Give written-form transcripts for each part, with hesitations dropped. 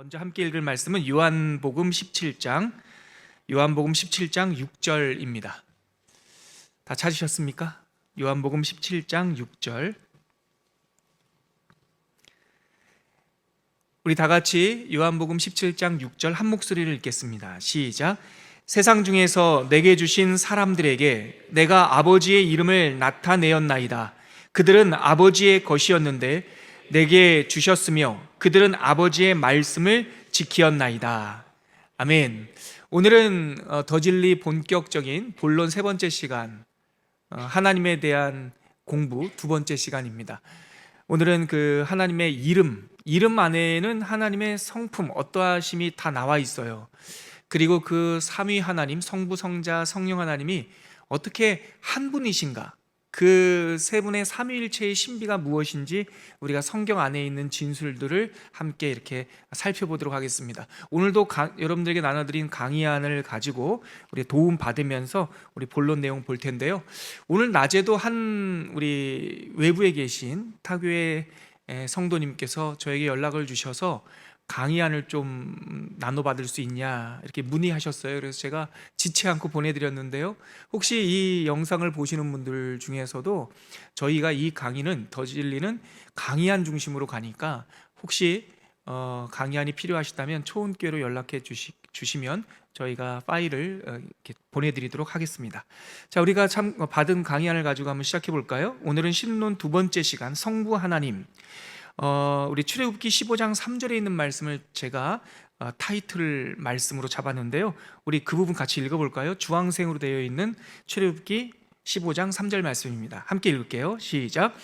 먼저 함께 읽을 말씀은 요한복음 17장 6절입니다. 다 찾으셨습니까? 요한복음 17장 6절. 우리 다 같이 요한복음 17장 6절 한 목소리를 읽겠습니다. 시작. 세상 중에서 내게 주신 사람들에게 내가 아버지의 이름을 나타내었나이다. 그들은 아버지의 것이었는데 내게 주셨으며 그들은 아버지의 말씀을 지키었나이다. 아멘. 오늘은 더 진리 본격적인 본론 세 번째 시간, 하나님에 대한 공부 두 번째 시간입니다. 오늘은 그 하나님의 이름 안에는 하나님의 성품, 어떠하심이 다 나와 있어요. 그리고 그 삼위 하나님, 성부, 성자, 성령 하나님이 어떻게 한 분이신가, 그 세 분의 삼위일체의 신비가 무엇인지 우리가 성경 안에 있는 진술들을 함께 이렇게 살펴보도록 하겠습니다. 오늘도 여러분들에게 나눠드린 강의안을 가지고 우리 도움 받으면서 우리 본론 내용 볼 텐데요. 오늘 낮에도 우리 외부에 계신 타교의 성도님께서 저에게 연락을 주셔서 강의안을 좀 나눠받을 수 있냐 이렇게 문의하셨어요. 그래서 제가 지체 않고 보내드렸는데요. 혹시 이 영상을 보시는 분들 중에서도 저희가 이 강의는 더 진리는 강의안 중심으로 가니까 혹시 강의안이 필요하시다면 초은교로 연락해 주시면 저희가 파일을 이렇게 보내드리도록 하겠습니다. 자, 우리가 받은 강의안을 가지고 한번 시작해 볼까요? 오늘은 신론 두 번째 시간, 성부 하나님. 우리 출애굽기 15장 3절에 있는 말씀을 제가 타이틀 말씀으로 잡았는데요. 우리 그 부분 같이 읽어볼까요? 주황색으로 되어 있는 출애굽기 15장 3절 말씀입니다. 함께 읽을게요. 시작.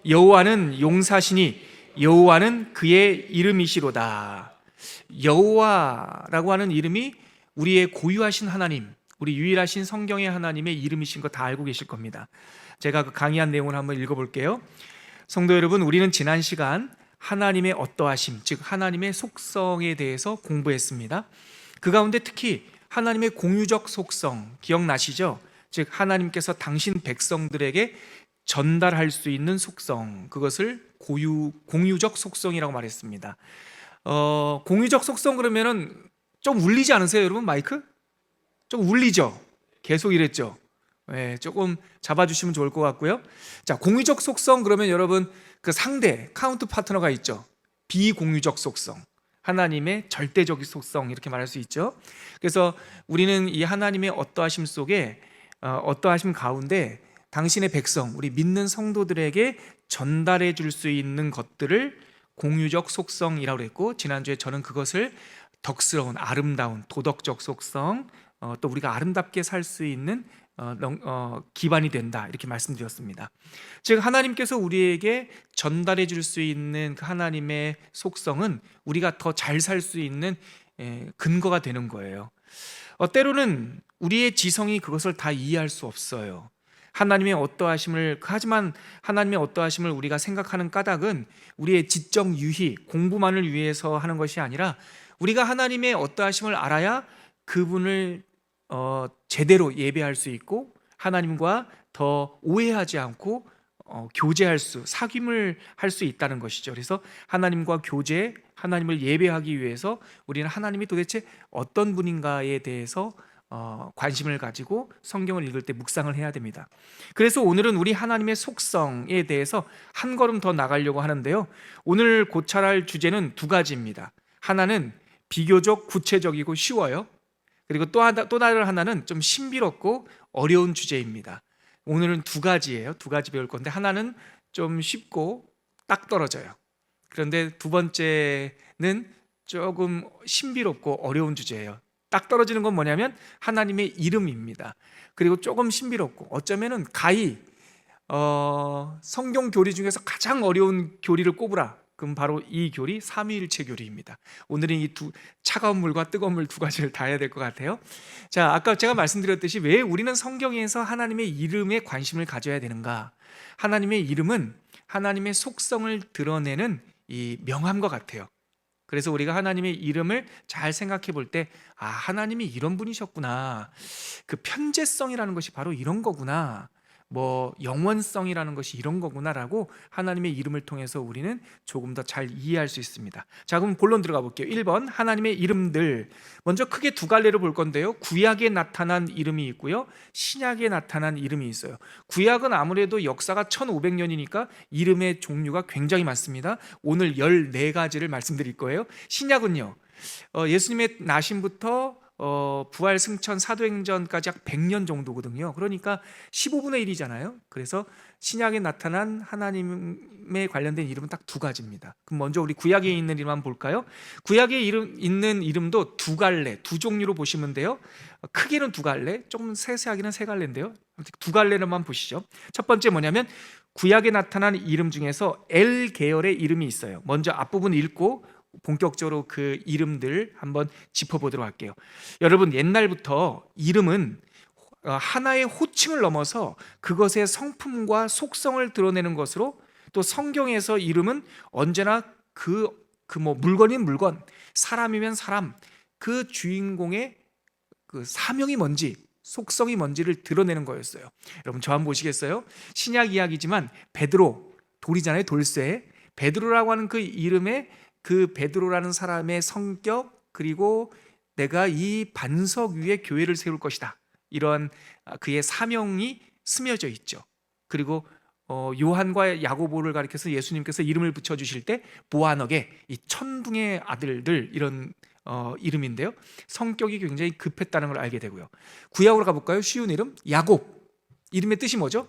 여호와는 용사시니 여호와는 그의 이름이시로다. 여호와라고 하는 이름이 우리의 고유하신 하나님, 우리 유일하신 성경의 하나님의 이름이신 거 다 알고 계실 겁니다. 제가 그 강의한 내용을 한번 읽어볼게요. 성도 여러분, 우리는 지난 시간 하나님의 어떠하심, 즉 하나님의 속성에 대해서 공부했습니다. 그 가운데 특히 하나님의 공유적 속성 기억나시죠? 즉 하나님께서 당신 백성들에게 전달할 수 있는 속성, 그것을 공유적 속성이라고 말했습니다. 공유적 속성 그러면은 좀 울리지 않으세요, 여러분? 마이크? 좀 울리죠? 계속 이랬죠? 네, 조금 잡아주시면 좋을 것 같고요. 자, 공유적 속성 그러면 여러분 그 상대 카운트 파트너가 있죠. 비공유적 속성, 하나님의 절대적인 속성 이렇게 말할 수 있죠. 그래서 우리는 이 하나님의 어떠하심 속에 어떠하심 가운데 당신의 백성, 우리 믿는 성도들에게 전달해 줄 수 있는 것들을 공유적 속성이라고 했고, 지난주에 저는 그것을 덕스러운, 아름다운, 도덕적 속성, 또 우리가 아름답게 살 수 있는 기반이 된다 이렇게 말씀드렸습니다. 즉 하나님께서 우리에게 전달해 줄 수 있는 그 하나님의 속성은 우리가 더 잘 살 수 있는 근거가 되는 거예요. 때로는 우리의 지성이 그것을 다 이해할 수 없어요. 하나님의 어떠하심을, 하지만 하나님의 어떠하심을 우리가 생각하는 까닭은 우리의 지적 유희, 공부만을 위해서 하는 것이 아니라 우리가 하나님의 어떠하심을 알아야 그분을 제대로 예배할 수 있고 하나님과 더 오해하지 않고 교제할 사귐을 할 수 있다는 것이죠. 그래서 하나님과 교제, 하나님을 예배하기 위해서 우리는 하나님이 도대체 어떤 분인가에 대해서 관심을 가지고 성경을 읽을 때 묵상을 해야 됩니다. 그래서 오늘은 우리 하나님의 속성에 대해서 한 걸음 더 나가려고 하는데요. 오늘 고찰할 주제는 두 가지입니다. 하나는 비교적 구체적이고 쉬워요. 그리고 또 다른 하나는 좀 신비롭고 어려운 주제입니다. 오늘은 두 가지예요. 두 가지 배울 건데 하나는 좀 쉽고 딱 떨어져요. 그런데 두 번째는 조금 신비롭고 어려운 주제예요. 딱 떨어지는 건 뭐냐면 하나님의 이름입니다. 그리고 조금 신비롭고 어쩌면은 성경 교리 중에서 가장 어려운 교리를 꼽으라, 그럼 바로 이 교리, 삼위일체 교리입니다. 오늘은 이 차가운 물과 뜨거운 물 두 가지를 다 해야 될 것 같아요. 자, 아까 제가 말씀드렸듯이 왜 우리는 성경에서 하나님의 이름에 관심을 가져야 되는가? 하나님의 이름은 하나님의 속성을 드러내는 이 명함과 같아요. 그래서 우리가 하나님의 이름을 잘 생각해 볼 때, 하나님이 이런 분이셨구나, 그 편재성이라는 것이 바로 이런 거구나, 뭐 영원성이라는 것이 이런 거구나라고 하나님의 이름을 통해서 우리는 조금 더 잘 이해할 수 있습니다. 자, 그럼 본론 들어가 볼게요. 1번 하나님의 이름들, 먼저 크게 두 갈래로 볼 건데요. 구약에 나타난 이름이 있고요, 신약에 나타난 이름이 있어요. 구약은 아무래도 역사가 1500년이니까 이름의 종류가 굉장히 많습니다. 오늘 14가지를 말씀드릴 거예요. 신약은요, 예수님의 나심부터 부활, 승천, 사도행전까지 약 100년 정도거든요. 그러니까 15분의 1이잖아요. 그래서 신약에 나타난 하나님에 관련된 이름은 딱 두 가지입니다. 그럼 먼저 우리 구약에 있는 이름 한번 볼까요? 구약에 있는 이름도 두 갈래, 두 종류로 보시면 돼요. 크게는 두 갈래, 조금 세세하게는 세 갈래인데요. 두 갈래로만 보시죠. 첫 번째 뭐냐면, 구약에 나타난 이름 중에서 엘 계열의 이름이 있어요. 먼저 앞부분 읽고 본격적으로 그 이름들 한번 짚어보도록 할게요. 여러분, 옛날부터 이름은 하나의 호칭을 넘어서 그것의 성품과 속성을 드러내는 것으로, 또 성경에서 이름은 언제나 뭐 물건이면 물건, 사람이면 사람, 그 주인공의 그 사명이 뭔지, 속성이 뭔지를 드러내는 거였어요. 여러분, 저 한번 보시겠어요? 신약 이야기지만 베드로, 돌이잖아요, 돌쇠. 베드로라고 하는 그 이름에 그 베드로라는 사람의 성격, 그리고 내가 이 반석 위에 교회를 세울 것이다, 이런 그의 사명이 스며져 있죠. 그리고 요한과 야고보를 가리켜서 예수님께서 이름을 붙여주실 때 보아너게, 이 천둥의 아들들, 이런 이름인데요, 성격이 굉장히 급했다는 걸 알게 되고요. 구약으로 가볼까요? 쉬운 이름, 야곱. 이름의 뜻이 뭐죠?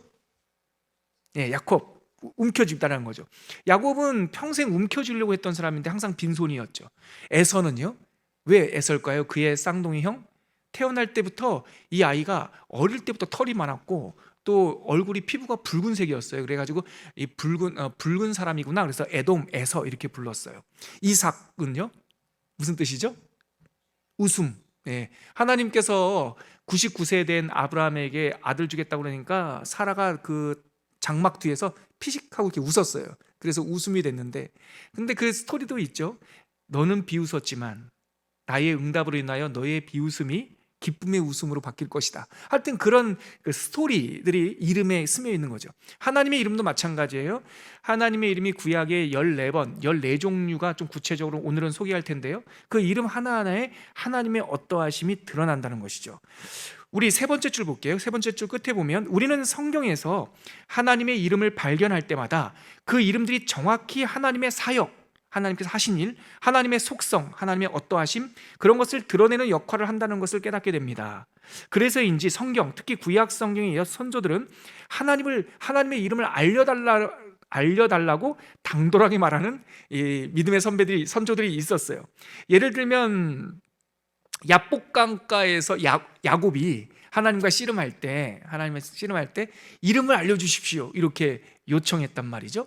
예, 야콥, 움켜쥐다라는 거죠. 야곱은 평생 움켜쥐려고 했던 사람인데 항상 빈손이었죠. 에서는요, 왜 에서일까요? 그의 쌍둥이 형, 태어날 때부터 이 아이가 어릴 때부터 털이 많았고 또 얼굴이, 피부가 붉은색이었어요. 그래가지고 이 붉은 사람이구나, 그래서 에돔, 에서 이렇게 불렀어요. 이삭은요, 무슨 뜻이죠? 웃음. 예, 하나님께서 99세 된 아브라함에게 아들 주겠다고 그러니까 사라가 그 장막 뒤에서 피식하고 이렇게 웃었어요. 그래서 웃음이 됐는데, 근데 그 스토리도 있죠. 너는 비웃었지만 나의 응답으로 인하여 너의 비웃음이 기쁨의 웃음으로 바뀔 것이다. 하여튼 그런 그 스토리들이 이름에 스며 있는 거죠. 하나님의 이름도 마찬가지예요. 하나님의 이름이 구약에 14번, 14종류가 좀 구체적으로 오늘은 소개할 텐데요, 그 이름 하나하나에 하나님의 어떠하심이 드러난다는 것이죠. 우리 세 번째 줄 볼게요. 세 번째 줄 끝에 보면, 우리는 성경에서 하나님의 이름을 발견할 때마다 그 이름들이 정확히 하나님의 사역, 하나님께서 하신 일, 하나님의 속성, 하나님의 어떠하심, 그런 것을 드러내는 역할을 한다는 것을 깨닫게 됩니다. 그래서인지 성경, 특히 구약 성경의 선조들은 하나님의 이름을 알려달라고 당돌하게 말하는 이 믿음의 선조들이 있었어요. 예를 들면 야복강가에서 야곱이 하나님과 씨름할 때 이름을 알려주십시오, 이렇게 요청했단 말이죠.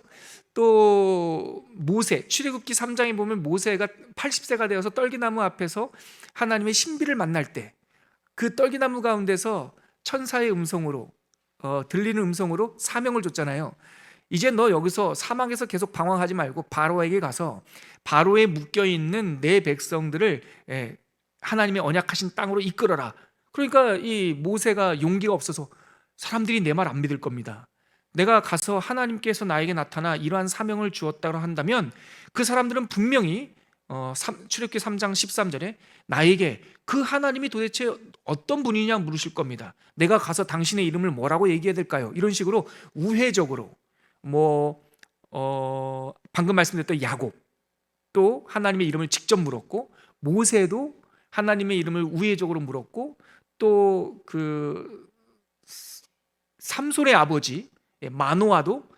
또 모세, 출애굽기 3장에 보면 모세가 80세가 되어서 떨기나무 앞에서 하나님의 신비를 만날 때 그 떨기나무 가운데서 천사의 음성으로, 들리는 음성으로 사명을 줬잖아요. 이제 너 여기서 사막에서 계속 방황하지 말고 바로에게 가서 바로에 묶여있는 내 백성들을 하나님의 언약하신 땅으로 이끌어라. 그러니까 이 모세가 용기가 없어서, 사람들이 내 말 안 믿을 겁니다. 내가 가서 하나님께서 나에게 나타나 이러한 사명을 주었다고 한다면 그 사람들은 분명히 출애굽기 3장 13절에 나에게 그 하나님이 도대체 어떤 분이냐 물으실 겁니다. 내가 가서 당신의 이름을 뭐라고 얘기해야 될까요? 이런 식으로 우회적으로, 방금 말씀드렸던 야곱, 또 하나님의 이름을 직접 물었고, 모세도 하나님의 이름을 우회적으로 물었고, 또 그 삼손의 아버지 마노아도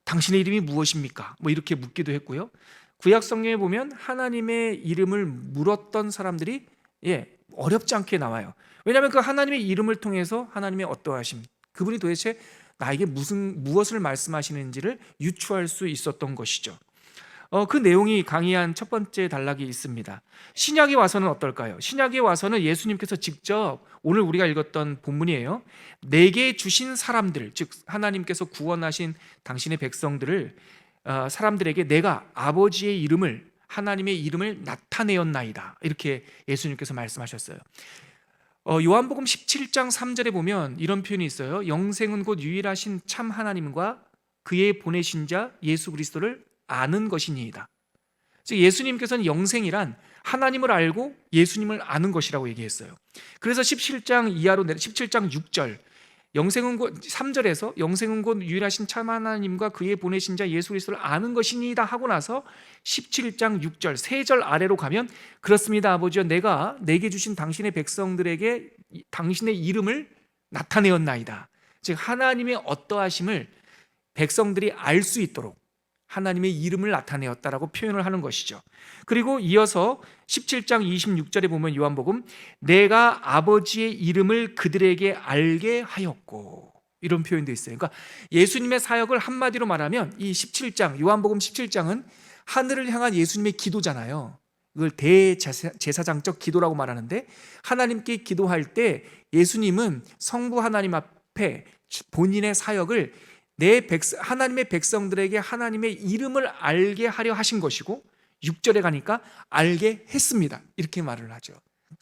당신의 이름이 무엇입니까? 뭐 이렇게 묻기도 했고요. 구약 성경에 보면 하나님의 이름을 물었던 사람들이 어렵지 않게 나와요. 왜냐하면 그 하나님의 이름을 통해서 하나님의 어떠하심, 그분이 도대체 나에게 무엇을 말씀하시는지를 유추할 수 있었던 것이죠. 그 내용이 강의한 첫 번째 단락이 있습니다. 신약에 와서는 어떨까요? 신약에 와서는 예수님께서 직접, 오늘 우리가 읽었던 본문이에요, 내게 주신 사람들, 즉 하나님께서 구원하신 당신의 백성들을, 사람들에게 내가 아버지의 이름을, 하나님의 이름을 나타내었나이다, 이렇게 예수님께서 말씀하셨어요. 요한복음 17장 3절에 보면 이런 표현이 있어요. 영생은 곧 유일하신 참 하나님과 그의 보내신 자 예수 그리스도를 아는 것이니이다. 즉 예수님께서는 영생이란 하나님을 알고 예수님을 아는 것이라고 얘기했어요. 그래서 17장 6절 영생은 곧 3절에서 영생은 곧 유일하신 참 하나님과 그의 보내신 자 예수 그리스도를 아는 것이니이다 하고 나서 17장 6절 3절 아래로 가면 그렇습니다 아버지여 내가 내게 주신 당신의 백성들에게 당신의 이름을 나타내었나이다. 즉 하나님의 어떠하심을 백성들이 알 수 있도록 하나님의 이름을 나타내었다라고 표현을 하는 것이죠. 그리고 이어서 17장 26절에 보면 요한복음 내가 아버지의 이름을 그들에게 알게 하였고 이런 표현도 있어요. 그러니까 예수님의 사역을 한마디로 말하면 이 17장 요한복음 17장은 하늘을 향한 예수님의 기도잖아요. 이걸 대제사장적 기도라고 말하는데 하나님께 기도할 때 예수님은 성부 하나님 앞에 본인의 사역을 하나님의 백성들에게 하나님의 이름을 알게 하려 하신 것이고 6절에 가니까 알게 했습니다 이렇게 말을 하죠.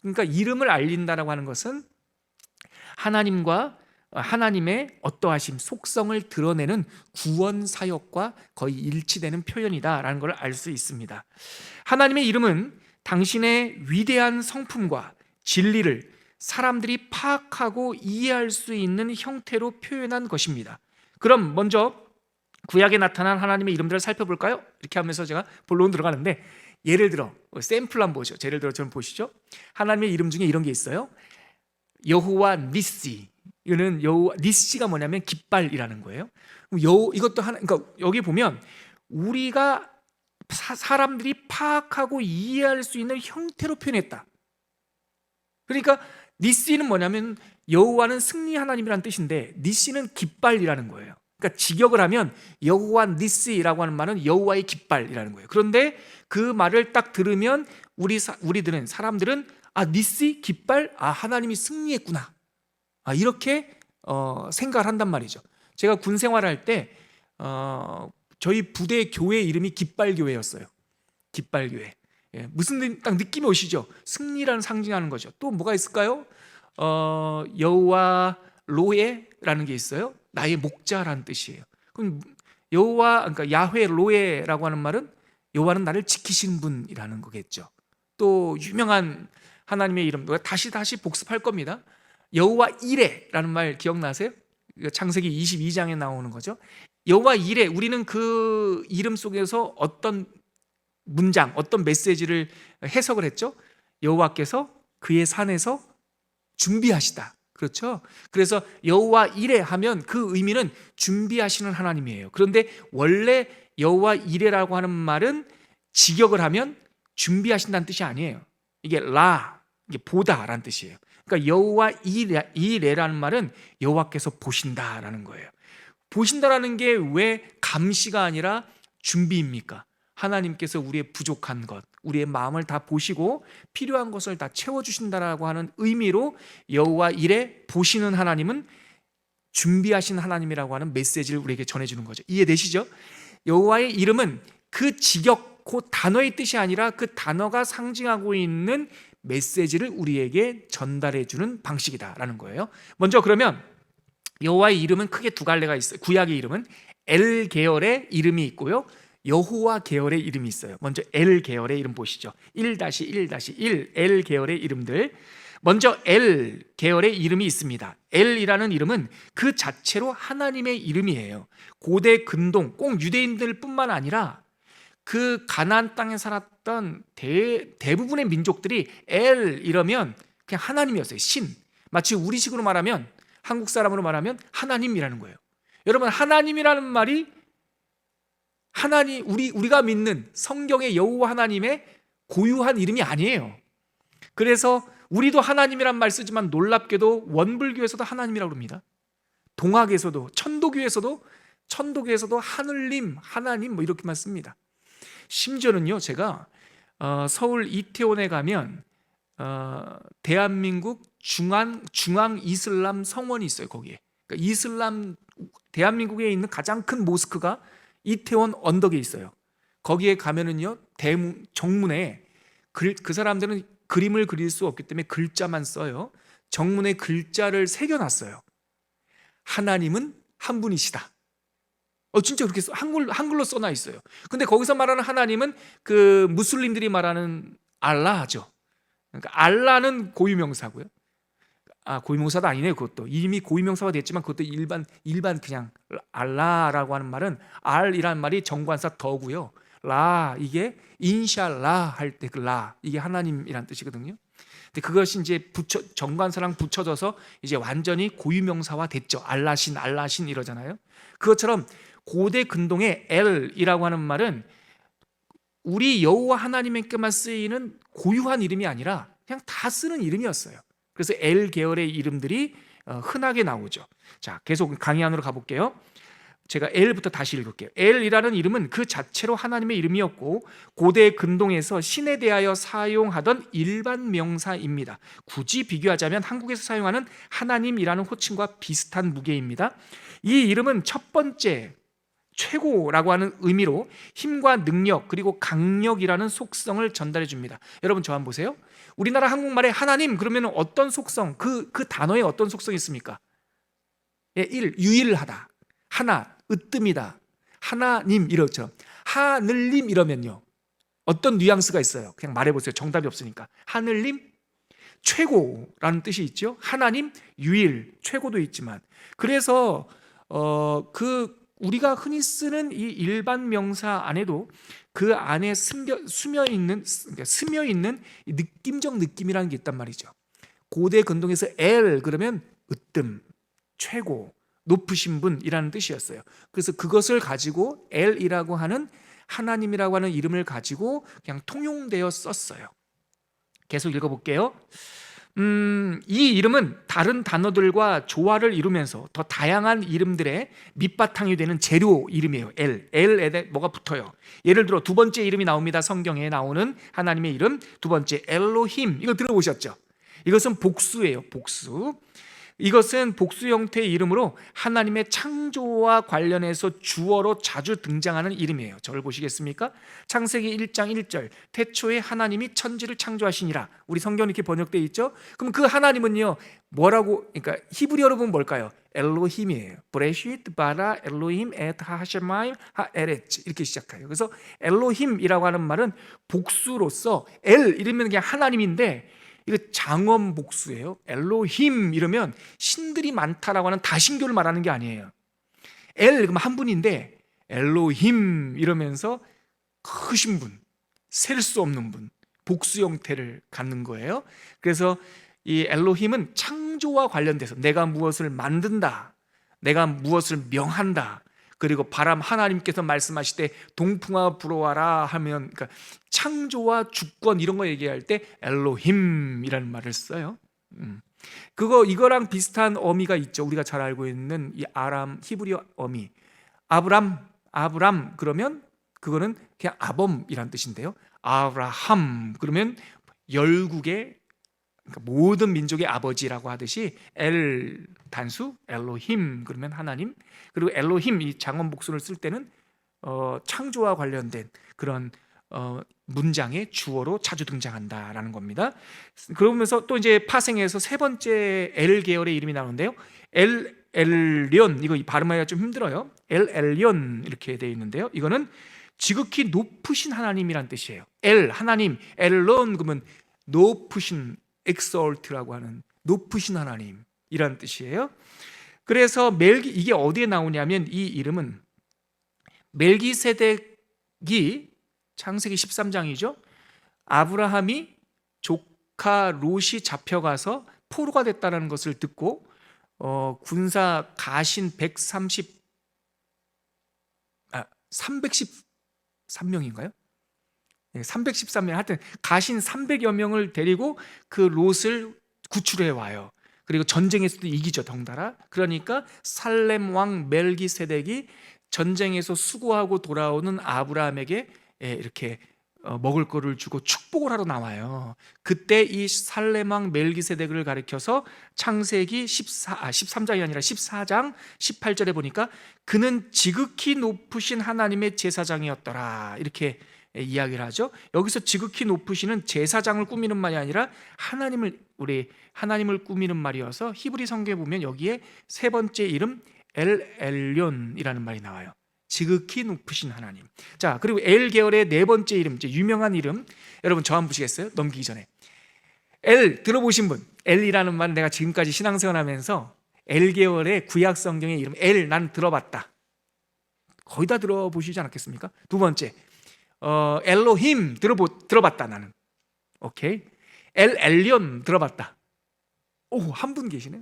그러니까 이름을 알린다라고 하는 것은 하나님과 하나님의 어떠하심, 속성을 드러내는 구원 사역과 거의 일치되는 표현이다라는 걸 알 수 있습니다. 하나님의 이름은 당신의 위대한 성품과 진리를 사람들이 파악하고 이해할 수 있는 형태로 표현한 것입니다. 그럼 먼저 구약에 나타난 하나님의 이름들을 살펴볼까요? 이렇게 하면서 제가 본론 들어가는데 예를 들어 샘플 한번 보죠. 예를 들어 좀 보시죠. 하나님의 이름 중에 이런 게 있어요. 여호와 니시. 이거는 니시가 뭐냐면 깃발이라는 거예요. 이것도 그러니까 여기 보면 우리가 사람들이 파악하고 이해할 수 있는 형태로 표현했다. 그러니까 니시는 뭐냐면 여호와는 승리 하나님이라는 뜻인데 니시는 깃발이라는 거예요. 그러니까 직역을 하면 여호와 니시라고 하는 말은 여호와의 깃발이라는 거예요. 그런데 그 말을 딱 들으면 사람들은 니시 깃발, 하나님이 승리했구나, 이렇게 생각을 한단 말이죠. 제가 군 생활할 때 저희 부대 교회 이름이 깃발교회였어요. 깃발교회. 무슨 딱 느낌이 오시죠? 승리라는 상징하는 거죠. 또 뭐가 있을까요? 여호와 로에라는 게 있어요. 나의 목자라는 뜻이에요. 그럼 그러니까 야훼 로에라고 하는 말은 여호와는 나를 지키시는 분이라는 거겠죠. 또 유명한 하나님의 이름 다시 복습할 겁니다. 여호와 이레라는 말 기억나세요? 창세기 22장에 나오는 거죠. 여호와 이레, 우리는 그 이름 속에서 어떤 문장, 어떤 메시지를 해석을 했죠? 여호와께서 그의 산에서 준비하시다. 그렇죠? 그래서 여호와 이레 하면 그 의미는 준비하시는 하나님이에요. 그런데 원래 여호와 이레라고 하는 말은 직역을 하면 준비하신다는 뜻이 아니에요. 이게 보다라는 뜻이에요. 그러니까 여호와 이레라는 말은 여호와께서 보신다라는 거예요. 보신다라는 게 왜 감시가 아니라 준비입니까? 하나님께서 우리의 부족한 것, 우리의 마음을 다 보시고 필요한 것을 다 채워주신다라고 하는 의미로 여호와 이레, 보시는 하나님은 준비하신 하나님이라고 하는 메시지를 우리에게 전해주는 거죠. 이해되시죠? 여호와의 이름은 그 직역, 그 단어의 뜻이 아니라 그 단어가 상징하고 있는 메시지를 우리에게 전달해주는 방식이다라는 거예요. 먼저 그러면 여호와의 이름은 크게 두 갈래가 있어요. 구약의 이름은 엘 계열의 이름이 있고요, 여호와 계열의 이름이 있어요. 먼저 엘 계열의 이름 보시죠. 1-1-1 엘 계열의 이름들. 먼저 엘 계열의 이름이 있습니다. 엘이라는 이름은 그 자체로 하나님의 이름이에요. 고대 근동 꼭 유대인들뿐만 아니라 그 가나안 땅에 살았던 대부분의 민족들이 엘 이러면 그냥 하나님이었어요. 신. 마치 우리식으로 말하면, 한국 사람으로 말하면 하나님이라는 거예요. 여러분, 하나님이라는 말이 우리가 믿는 성경의 여호와 하나님의 고유한 이름이 아니에요. 그래서 우리도 하나님이란 말 쓰지만 놀랍게도 원불교에서도 하나님이라고 합니다. 동학에서도, 천도교에서도 하늘님, 하나님 이렇게만 씁니다. 심지어는요, 제가 서울 이태원에 가면 대한민국 중앙 이슬람 성원이 있어요. 거기에, 그러니까 대한민국에 있는 가장 큰 모스크가 이태원 언덕에 있어요. 거기에 가면은요, 정문에 그 사람들은 그림을 그릴 수 없기 때문에 글자만 써요. 정문에 글자를 새겨놨어요. 하나님은 한 분이시다. 진짜 그렇게 한글로 써놔 있어요. 근데 거기서 말하는 하나님은 그 무슬림들이 말하는 알라죠. 그러니까 알라는 고유명사고요. 고유명사도 아니네요. 그것도 이미 고유명사가 됐지만 그것도 일반 그냥 알라라고 하는 말은 알이라는 말이 정관사 더고요. 라 이게 인샬라 할 때 그 라 이게 하나님이란 뜻이거든요. 근데 그것이 이제 정관사랑 붙여져서 이제 완전히 고유명사화 됐죠. 알라신 이러잖아요. 그것처럼 고대 근동의 엘이라고 하는 말은 우리 여호와 하나님께만 쓰이는 고유한 이름이 아니라 그냥 다 쓰는 이름이었어요. 그래서 엘 계열의 이름들이 흔하게 나오죠. 자, 계속 강의 안으로 가볼게요. 제가 엘부터 다시 읽을게요. 엘이라는 이름은 그 자체로 하나님의 이름이었고 고대 근동에서 신에 대하여 사용하던 일반 명사입니다. 굳이 비교하자면 한국에서 사용하는 하나님이라는 호칭과 비슷한 무게입니다. 이 이름은 첫 번째 최고라고 하는 의미로 힘과 능력 그리고 강력이라는 속성을 전달해 줍니다. 여러분 저 한번 보세요. 우리나라 한국말에 하나님 그러면 어떤 속성, 그 단어에 어떤 속성이 있습니까? 유일하다, 하나, 으뜸이다, 하나님 이렇죠. 하늘님 이러면요 어떤 뉘앙스가 있어요? 그냥 말해보세요. 정답이 없으니까. 하늘님, 최고라는 뜻이 있죠. 하나님, 유일, 최고도 있지만 그래서 우리가 흔히 쓰는 이 일반 명사 안에도 그 안에 스며 있는 느낌적 느낌이라는 게 있단 말이죠. 고대 근동에서 엘 그러면 으뜸, 최고, 높으신 분이라는 뜻이었어요. 그래서 그것을 가지고 엘이라고 하는 하나님이라고 하는 이름을 가지고 그냥 통용되어 썼어요. 계속 읽어볼게요. 이 이름은 다른 단어들과 조화를 이루면서 더 다양한 이름들의 밑바탕이 되는 재료 이름이에요. 엘에 뭐가 붙어요. 예를 들어 두 번째 이름이 나옵니다. 성경에 나오는 하나님의 이름 두 번째 엘로힘, 이거 들어보셨죠? 이것은 복수예요. 복수. 이것은 복수 형태의 이름으로 하나님의 창조와 관련해서 주어로 자주 등장하는 이름이에요. 저를 보시겠습니까? 창세기 1장 1절 태초에 하나님이 천지를 창조하시니라. 우리 성경에 이렇게 번역되어 있죠? 그럼 그 하나님은요 뭐라고, 그러니까 히브리어로 보면 뭘까요? 엘로힘이에요. 브레시트 바라 엘로힘 에트 하셰마임 하에레츠 이렇게 시작해요. 그래서 엘로힘이라고 하는 말은 복수로서 엘 이러면 그냥 하나님인데 이거 장엄 복수예요. 엘로힘 이러면 신들이 많다라고 하는 다신교를 말하는 게 아니에요. 그러면 한 분인데 엘로힘 이러면서 크신 분, 셀 수 없는 분, 복수 형태를 갖는 거예요. 그래서 이 엘로힘은 창조와 관련돼서 내가 무엇을 만든다, 내가 무엇을 명한다, 그리고 바람 하나님께서 말씀하실 때 동풍아 불어와라 하면 그러니까 창조와 주권 이런 거 얘기할 때 엘로힘이라는 말을 써요. 이거랑 비슷한 어미가 있죠. 우리가 잘 알고 있는 이 아람 히브리어 어미 아브람 그러면 그거는 그냥 아범이란 뜻인데요. 아브라함 그러면 열국의 그러니까 모든 민족의 아버지라고 하듯이 엘 단수 엘로힘 그러면 하나님, 그리고 엘로힘 이 장원 복수를 쓸 때는 창조와 관련된 그런 문장의 주어로 자주 등장한다라는 겁니다. 그러면서 또 이제 파생해서 세 번째 엘 계열의 이름이 나오는데요. 엘리온, 이거 발음하기가 좀 힘들어요. 엘리온 이렇게 되어 있는데요. 이거는 지극히 높으신 하나님이란 뜻이에요. 하나님, 엘론 그러면 높으신, exalt라고 하는 높으신 하나님이란 뜻이에요. 그래서 이게 어디에 나오냐면 이 이름은 멜기세덱이 창세기 13장이죠. 아브라함이 조카 롯이 잡혀가서 포로가 됐다는 것을 듣고 군사 가신 313명인가요? 313명, 하여튼 가신 300여 명을 데리고 그 롯을 구출해 와요. 그리고 전쟁에서도 이기죠, 덩달아. 그러니까 살렘 왕 멜기세덱이 전쟁에서 수고하고 돌아오는 아브라함에게 이렇게 먹을 거를 주고 축복을 하러 나와요. 그때 이 살렘 왕 멜기세덱을 가리켜서 창세기 13장이 아니라 14장 18절에 보니까 그는 지극히 높으신 하나님의 제사장이었더라 이렇게 이야기를 하죠. 여기서 지극히 높으시는 제사장을 꾸미는 말이 아니라 우리 하나님을 꾸미는 말이어서 히브리 성경에 보면 여기에 세 번째 이름 엘 엘론이라는 말이 나와요. 지극히 높으신 하나님. 자, 그리고 엘 계열의 네 번째 이름, 이제 유명한 이름, 여러분 저 한번 보시겠어요? 넘기기 전에. 엘 들어보신 분, 엘이라는 말은 내가 지금까지 신앙생활하면서 엘 계열의 구약 성경의 이름 엘 난 들어봤다. 거의 다 들어보시지 않았겠습니까? 두 번째, 엘로힘 들어봤다 나는. 오케이. 엘 엘리온 들어봤다. 오, 한 분 계시네.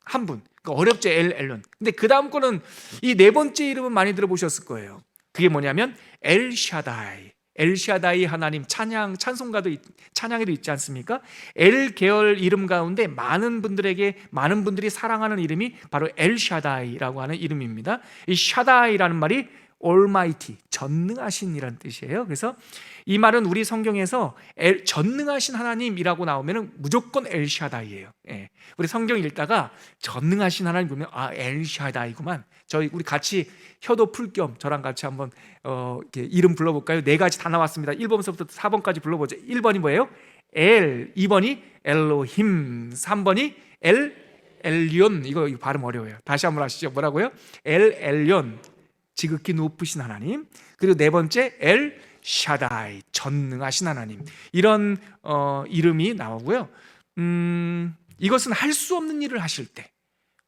한 분. 그러니까 어렵죠, 엘 엘론. 근데 그 다음 거는 이 네 번째 이름은 많이 들어보셨을 거예요. 그게 뭐냐면 엘샤다이. 엘샤다이 하나님 찬송가도 찬양에도 있지 않습니까? 엘 계열 이름 가운데 많은 분들이 사랑하는 이름이 바로 엘샤다이라고 하는 이름입니다. 이 샤다이라는 말이 Almighty, 전능하신이라는 뜻이에요. 그래서 이 말은 우리 성경에서 전능하신 하나님이라고 나오면 무조건 엘샤다이예요. 예. 우리 성경 읽다가 전능하신 하나님 보면 엘샤다이구만. 우리 같이 혀도 풀 겸 저랑 같이 한번 이렇게 이름 불러볼까요? 네 가지 다 나왔습니다. 1번부터 4번까지 불러보죠. 1번이 뭐예요? 엘. 2번이 엘로힘. 3번이 엘리온. 이거 발음 어려워요. 다시 한번 하시죠. 뭐라고요? 엘리온. 지극히 높으신 하나님. 그리고 네 번째 엘 샤다이, 전능하신 하나님. 이런 이름이 나오고요. 이것은 할 수 없는 일을 하실 때,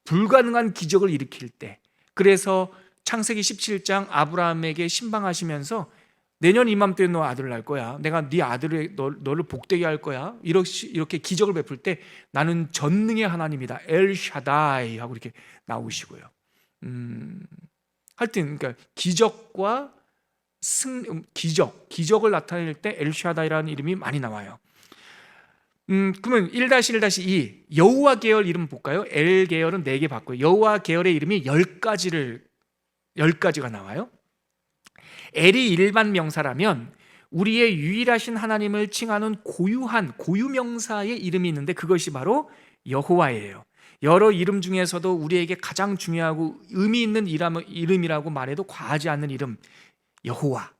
불가능한 기적을 일으킬 때. 그래서 창세기 17장 아브라함에게 신방하시면서 내년 이맘때 너 아들을 낳을 거야. 내가 네 아들을 너를 복되게 할 거야. 이렇게 기적을 베풀 때 나는 전능의 하나님이다. 엘 샤다이 하고 이렇게 나오시고요. 하여튼 그러니까 기적과 기적을 나타낼 때 엘샤다이라는 이름이 많이 나와요. 그러면 1-1-2 여호와 계열 이름 볼까요? 엘 계열은 4개 봤고요. 여호와 계열의 이름이 10가지가 나와요. 엘이 일반 명사라면 우리의 유일하신 하나님을 칭하는 고유 명사의 이름이 있는데 그것이 바로 여호와예요. 여러 이름 중에서도 우리에게 가장 중요하고 의미 있는 이름이라고 말해도 과하지 않는 이름, 여호와.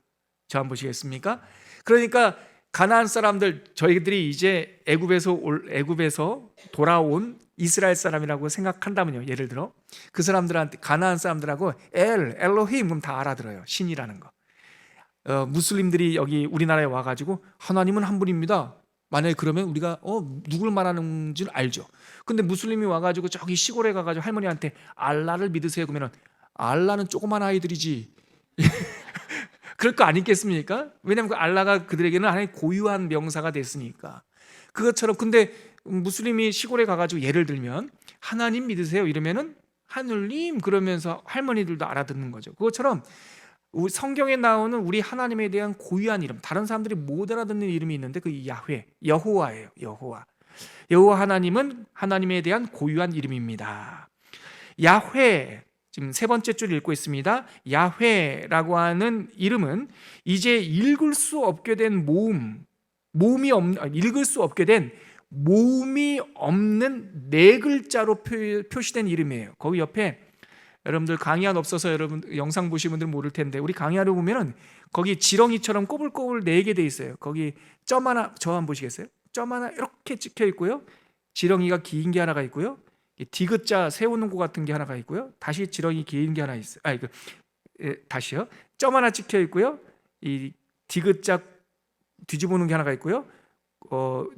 저 한번 보시겠습니까? 그러니까 가나안 사람들, 저희들이 이제 애굽에서 돌아온 이스라엘 사람이라고 생각한다면요, 예를 들어 그 사람들한테, 가나안 사람들하고 엘로힘 그럼 다 알아들어요. 신이라는 거. 무슬림들이 여기 우리나라에 와가지고 하나님은 한 분입니다. 만약에 그러면 우리가 누굴 말하는지를 알죠. 근데 무슬림이 와가지고 저기 시골에 가가지고 할머니한테 알라를 믿으세요 그러면 알라는 조그만 아이들이지 그럴 거 아니겠습니까? 왜냐하면 그 알라가 그들에게는 하나의 고유한 명사가 됐으니까. 그것처럼 근데 무슬림이 시골에 가가지고 예를 들면 하나님 믿으세요 이러면은 하늘님 그러면서 할머니들도 알아듣는 거죠. 그것처럼 성경에 나오는 우리 하나님에 대한 고유한 이름, 다른 사람들이 못 알아듣는 이름이 있는데 그 여호와예요. 여호와 하나님은 하나님에 대한 고유한 이름입니다. 야훼, 지금 세 번째 줄 읽고 있습니다. 야훼라고 하는 이름은 이제 읽을 수 없게 된 모음이 없는 네 글자로 표시된 이름이에요. 거기 옆에 여러분들 강의한 없어서 여러분 영상 보신 분들은 모를 텐데 우리 강의하를 보면은 거기 지렁이처럼 꼬불꼬불 4개 돼 있어요. 거기 점 하나, 저 한번 보시겠어요? 점 하나 이렇게 찍혀 있고요. 지렁이가 긴 게 하나가 있고요. 디귿자 세우는 거 같은 게 하나가 있고요. 다시 지렁이 긴 게 하나 있어요. 다시요. 점 하나 찍혀 있고요. 이 디귿자 뒤집어 놓은 게 하나가 있고요.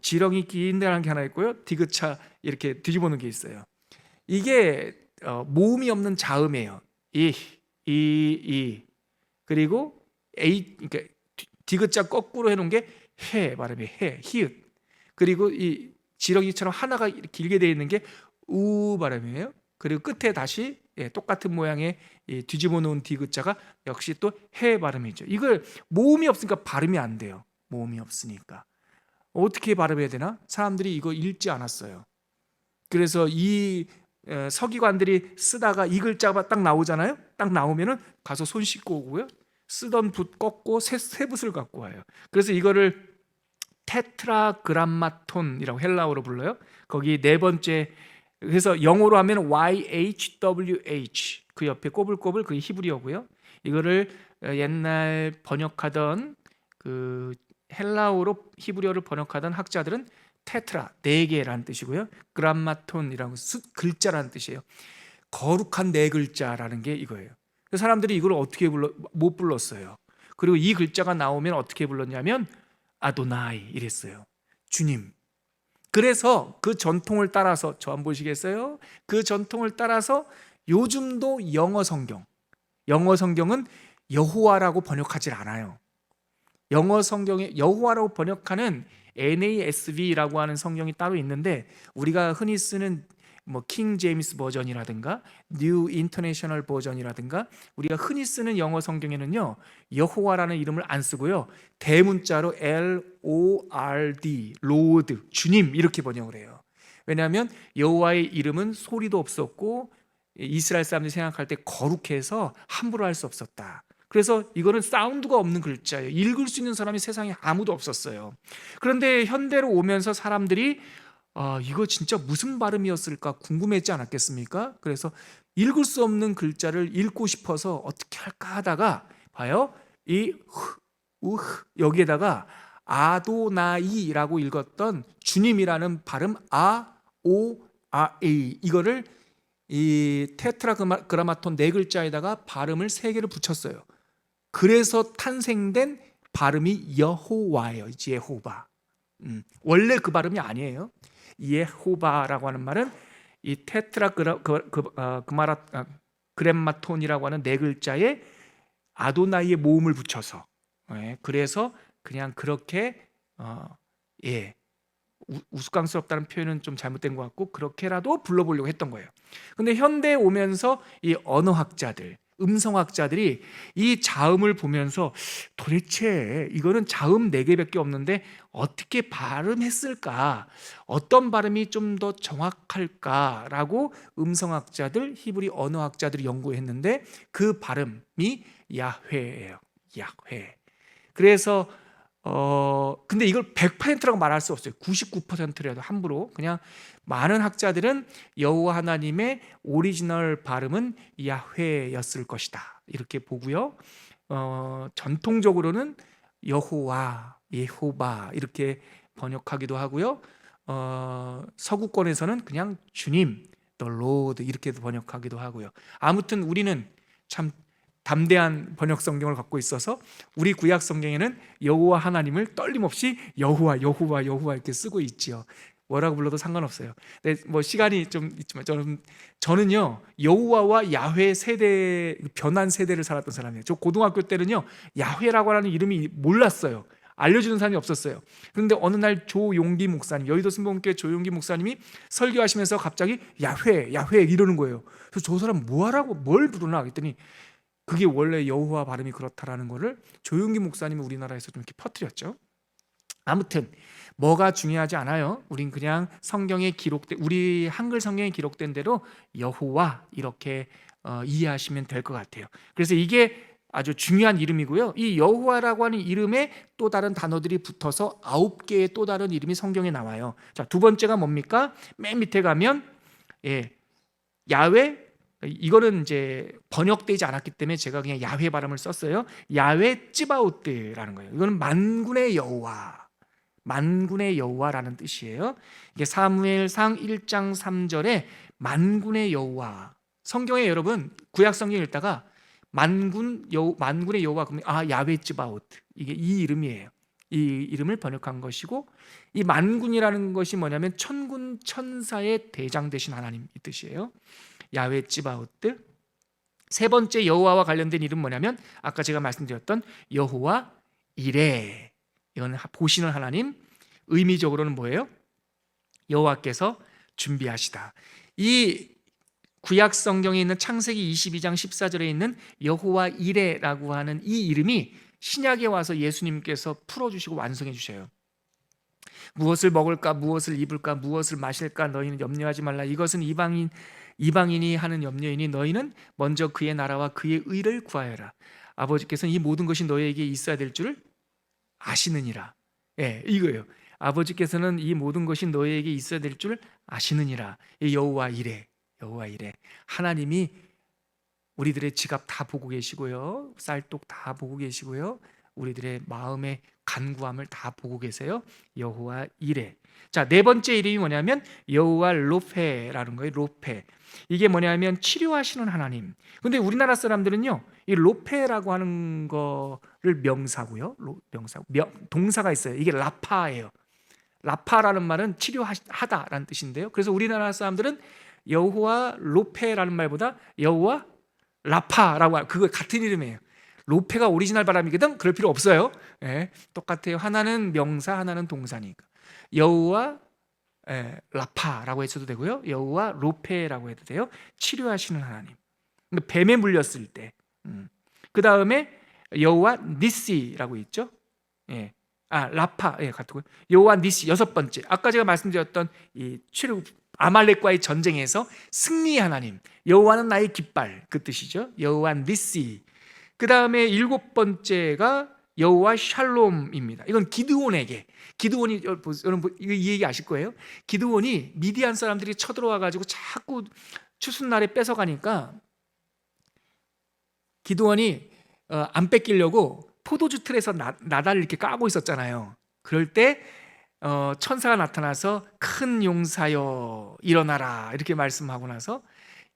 지렁이 긴 게 하나 있고요. 디귿자 이렇게 뒤집어 놓은 게 있어요. 이게 모음이 없는 자음이에요. 이 그리고 그러니까 디귿자 거꾸로 해놓은 게 해 발음이 히읗. 그리고 이 지렁이처럼 하나가 길게 되어 있는 게 우 발음이에요. 그리고 끝에 다시 똑같은 모양의 뒤집어 놓은 디귿자가 역시 또 해 발음이죠. 이걸 모음이 없으니까 발음이 안 돼요. 모음이 없으니까 어떻게 발음해야 되나? 사람들이 이거 읽지 않았어요. 그래서 이 서기관들이 쓰다가 이 글자가 딱 나오잖아요. 딱 나오면은 가서 손 씻고 오고요. 쓰던 붓 꺾고 새 붓을 갖고 와요. 그래서 이거를 테트라그람마톤이라고 헬라어로 불러요. 거기 네 번째, 그래서 영어로 하면 YHWH, 그 옆에 꼬불꼬불 그게 히브리어고요. 이거를 옛날 번역하던 그 헬라어로 히브리어를 번역하던 학자들은 테트라, 네 개라는 뜻이고요. 그람마톤이라고 글자라는 뜻이에요. 거룩한 네 글자라는 게 이거예요. 사람들이 이걸 어떻게 못 불렀어요. 그리고 이 글자가 나오면 어떻게 불렀냐면 아도나이 이랬어요. 주님. 그래서 그 전통을 따라서, 저 안 보시겠어요? 그 전통을 따라서 요즘도 영어 성경은 여호와라고 번역하지 않아요. 영어 성경에 여호와라고 번역하는 NASB라고 하는 성경이 따로 있는데, 우리가 흔히 쓰는 킹 제임스 버전이라든가 뉴 인터내셔널 버전이라든가 우리가 흔히 쓰는 영어 성경에는요, 여호와라는 이름을 안 쓰고요, 대문자로 LORD, 로드, 주님 이렇게 번역을 해요. 왜냐하면 여호와의 이름은 소리도 없었고 이스라엘 사람들이 생각할 때 거룩해서 함부로 할 수 없었다. 그래서 이거는 사운드가 없는 글자예요. 읽을 수 있는 사람이 세상에 아무도 없었어요. 그런데 현대로 오면서 사람들이 이거 진짜 무슨 발음이었을까 궁금했지 않았겠습니까? 그래서 읽을 수 없는 글자를 읽고 싶어서 어떻게 할까 하다가 봐요. 이 여기에다가 아도나이라고 읽었던 주님이라는 발음 아오아이, 이거를 이 테트라그라마톤 네 글자에다가 발음을 세 개를 붙였어요. 그래서 탄생된 발음이 여호와예요. 예호바. 원래 그 발음이 아니에요. 예호바라고 하는 말은 이 그램마톤이라고 하는 네 글자에 아도나이의 모음을 붙여서, 그래서 그냥 그렇게 우스꽝스럽다는 표현은 좀 잘못된 것 같고 그렇게라도 불러보려고 했던 거예요. 근데 현대에 오면서 이 언어학자들, 음성학자들이 이 자음을 보면서 도대체 이거는 자음 4개밖에 없는데 어떻게 발음했을까? 어떤 발음이 좀 더 정확할까라고 음성학자들, 히브리 언어학자들이 연구했는데 그 발음이 야훼예요. 야훼. 그래서 근데 이걸 100%라고 말할 수 없어요. 99%라도 함부로. 그냥 많은 학자들은 여호와 하나님의 오리지널 발음은 야훼였을 것이다 이렇게 보고요. 전통적으로는 여호와, 예호바 이렇게 번역하기도 하고요. 서구권에서는 그냥 주님, the Lord 이렇게도 번역하기도 하고요. 아무튼 우리는 참 담대한 번역 성경을 갖고 있어서 우리 구약 성경에는 여호와 하나님을 떨림없이 여호와 이렇게 쓰고 있지요. 뭐라고 불러도 상관없어요. 근데 시간이 좀 있지만 저는요 여호와와 야훼 세대, 변한 세대를 살았던 사람이에요. 저 고등학교 때는요 야훼라고 하는 이름이 몰랐어요. 알려주는 사람이 없었어요. 그런데 어느 날 조용기 목사님, 여의도 순복음교회 조용기 목사님이 설교하시면서 갑자기 야훼 이러는 거예요. 그래서 저 사람 뭐하라고 뭘 부르나 했더니 그게 원래 여호와 발음이 그렇다라는 거를 조용기 목사님이 우리나라에서 좀 이렇게 퍼뜨렸죠. 아무튼 뭐가 중요하지 않아요. 우린 그냥 성경에 기록된, 우리 한글 성경에 기록된 대로 여호와 이렇게 이해하시면 될 것 같아요. 그래서 이게 아주 중요한 이름이고요. 이 여호와라고 하는 이름에 또 다른 단어들이 붙어서 9개의 또 다른 이름이 성경에 나와요. 자, 두 번째가 뭡니까? 맨 밑에 가면 야훼, 이거는 이제 번역되지 않았기 때문에 제가 그냥 야훼 발음을 썼어요. 야훼 찌바우트라는 거예요. 이거는 만군의 여호와라는 뜻이에요. 이게 사무엘상 1장 3절에 만군의 여호와. 성경에 여러분 구약 성경 읽다가 만군의 여호와 그러면 야훼 찌바우트, 이게 이 이름이에요. 이 이름을 번역한 것이고, 이 만군이라는 것이 뭐냐면 천군 천사의 대장 되신 하나님 이 뜻이에요. 야훼 찌바우트. 세 번째 여호와와 관련된 이름 뭐냐면 아까 제가 말씀드렸던 여호와 이레. 이건 보시는 하나님. 의미적으로는 뭐예요? 여호와께서 준비하시다. 이 구약 성경에 있는 창세기 22장 14절에 있는 여호와 이레라고 하는 이 이름이 신약에 와서 예수님께서 풀어주시고 완성해 주셔요. 무엇을 먹을까, 무엇을 입을까, 무엇을 마실까 너희는 염려하지 말라. 이것은 이방인이 하는 염려이니 너희는 먼저 그의 나라와 그의 의를 구하여라. 아버지께서는 이 모든 것이 너희에게 있어야 될 줄을 아시느니라. 이거예요. 아버지께서는 이 모든 것이 너희에게 있어야 될 줄 아시느니라. 여호와 이레. 하나님이 우리들의 지갑 다 보고 계시고요, 쌀독 다 보고 계시고요, 우리들의 마음의 간구함을 다 보고 계세요. 여호와 이레. 자, 네 번째 이름이 뭐냐면 여호와 로페라는 거예요. 로페. 이게 뭐냐면 치료하시는 하나님. 근데 우리나라 사람들은요, 이 로페라고 하는 거를 명사고요. 동사가 있어요. 이게 라파예요. 라파라는 말은 치료하다라는 뜻인데요. 그래서 우리나라 사람들은 여호와 로페라는 말보다 여호와 라파라고, 그거 같은 이름이에요. 로페가 오리지널 발음이거든. 그럴 필요 없어요. 예, 똑같아요. 하나는 명사, 하나는 동사니까. 여호와 라파라고 해도 되고요. 여호와 로페라고 해도 돼요. 치료하시는 하나님. 뱀에 물렸을 때. 그 다음에 여호와 니시라고 있죠. 예. 라파, 예, 같고요. 여호와 니시, 여섯 번째. 아까 제가 말씀드렸던 이 아말렉과의 전쟁에서 승리 하나님. 여호와는 나의 깃발, 그 뜻이죠. 여호와 니시. 그 다음에 일곱 번째가 여호와 샬롬입니다. 이건 기드온에게. 기드온이, 여러분 이 얘기 아실 거예요. 기드온이 미디안 사람들이 쳐들어와 가지고 자꾸 추수날에 뺏어가니까 기드온이 안 뺏기려고 포도주 틀에서 나달을 이렇게 까고 있었잖아요. 그럴 때 천사가 나타나서 큰 용사여 일어나라 이렇게 말씀하고 나서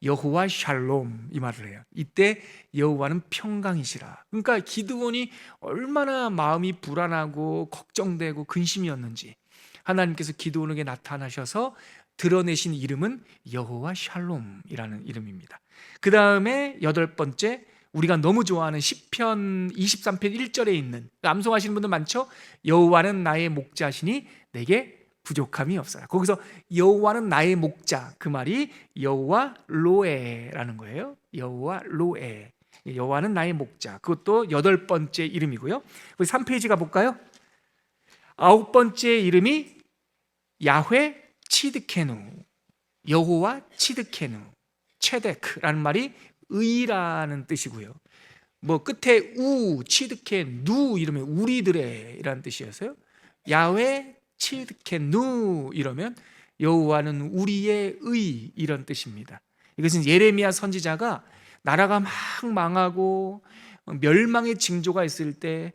여호와 샬롬 이 말을 해요. 이때 여호와는 평강이시라. 그러니까 기드온이 얼마나 마음이 불안하고 걱정되고 근심이었는지 하나님께서 기드온에게 나타나셔서 드러내신 이름은 여호와 샬롬이라는 이름입니다. 그 다음에 여덟 번째, 우리가 너무 좋아하는 시편 23편 1절에 있는, 암송하시는 분들 많죠? 여호와는 나의 목자시니 내게 부족함이 없어요. 거기서 여호와는 나의 목자, 그 말이 여호와 로에라는 거예요. 여호와 로에. 여호와는 나의 목자. 그것도 여덟 번째 이름이고요. 우리 3페이지 가볼까요? 아홉 번째 이름이 야훼 치드케누. 여호와 치드케누. 체데크라는 말이 의라는 뜻이고요. 뭐 끝에 우, 치드케, 누 이러면 우리들의 이라는 뜻이었어요. 야훼 치드케누 이러면 여호와는 우리의 의 이런 뜻입니다. 이것은 예레미야 선지자가 나라가 막 망하고 멸망의 징조가 있을 때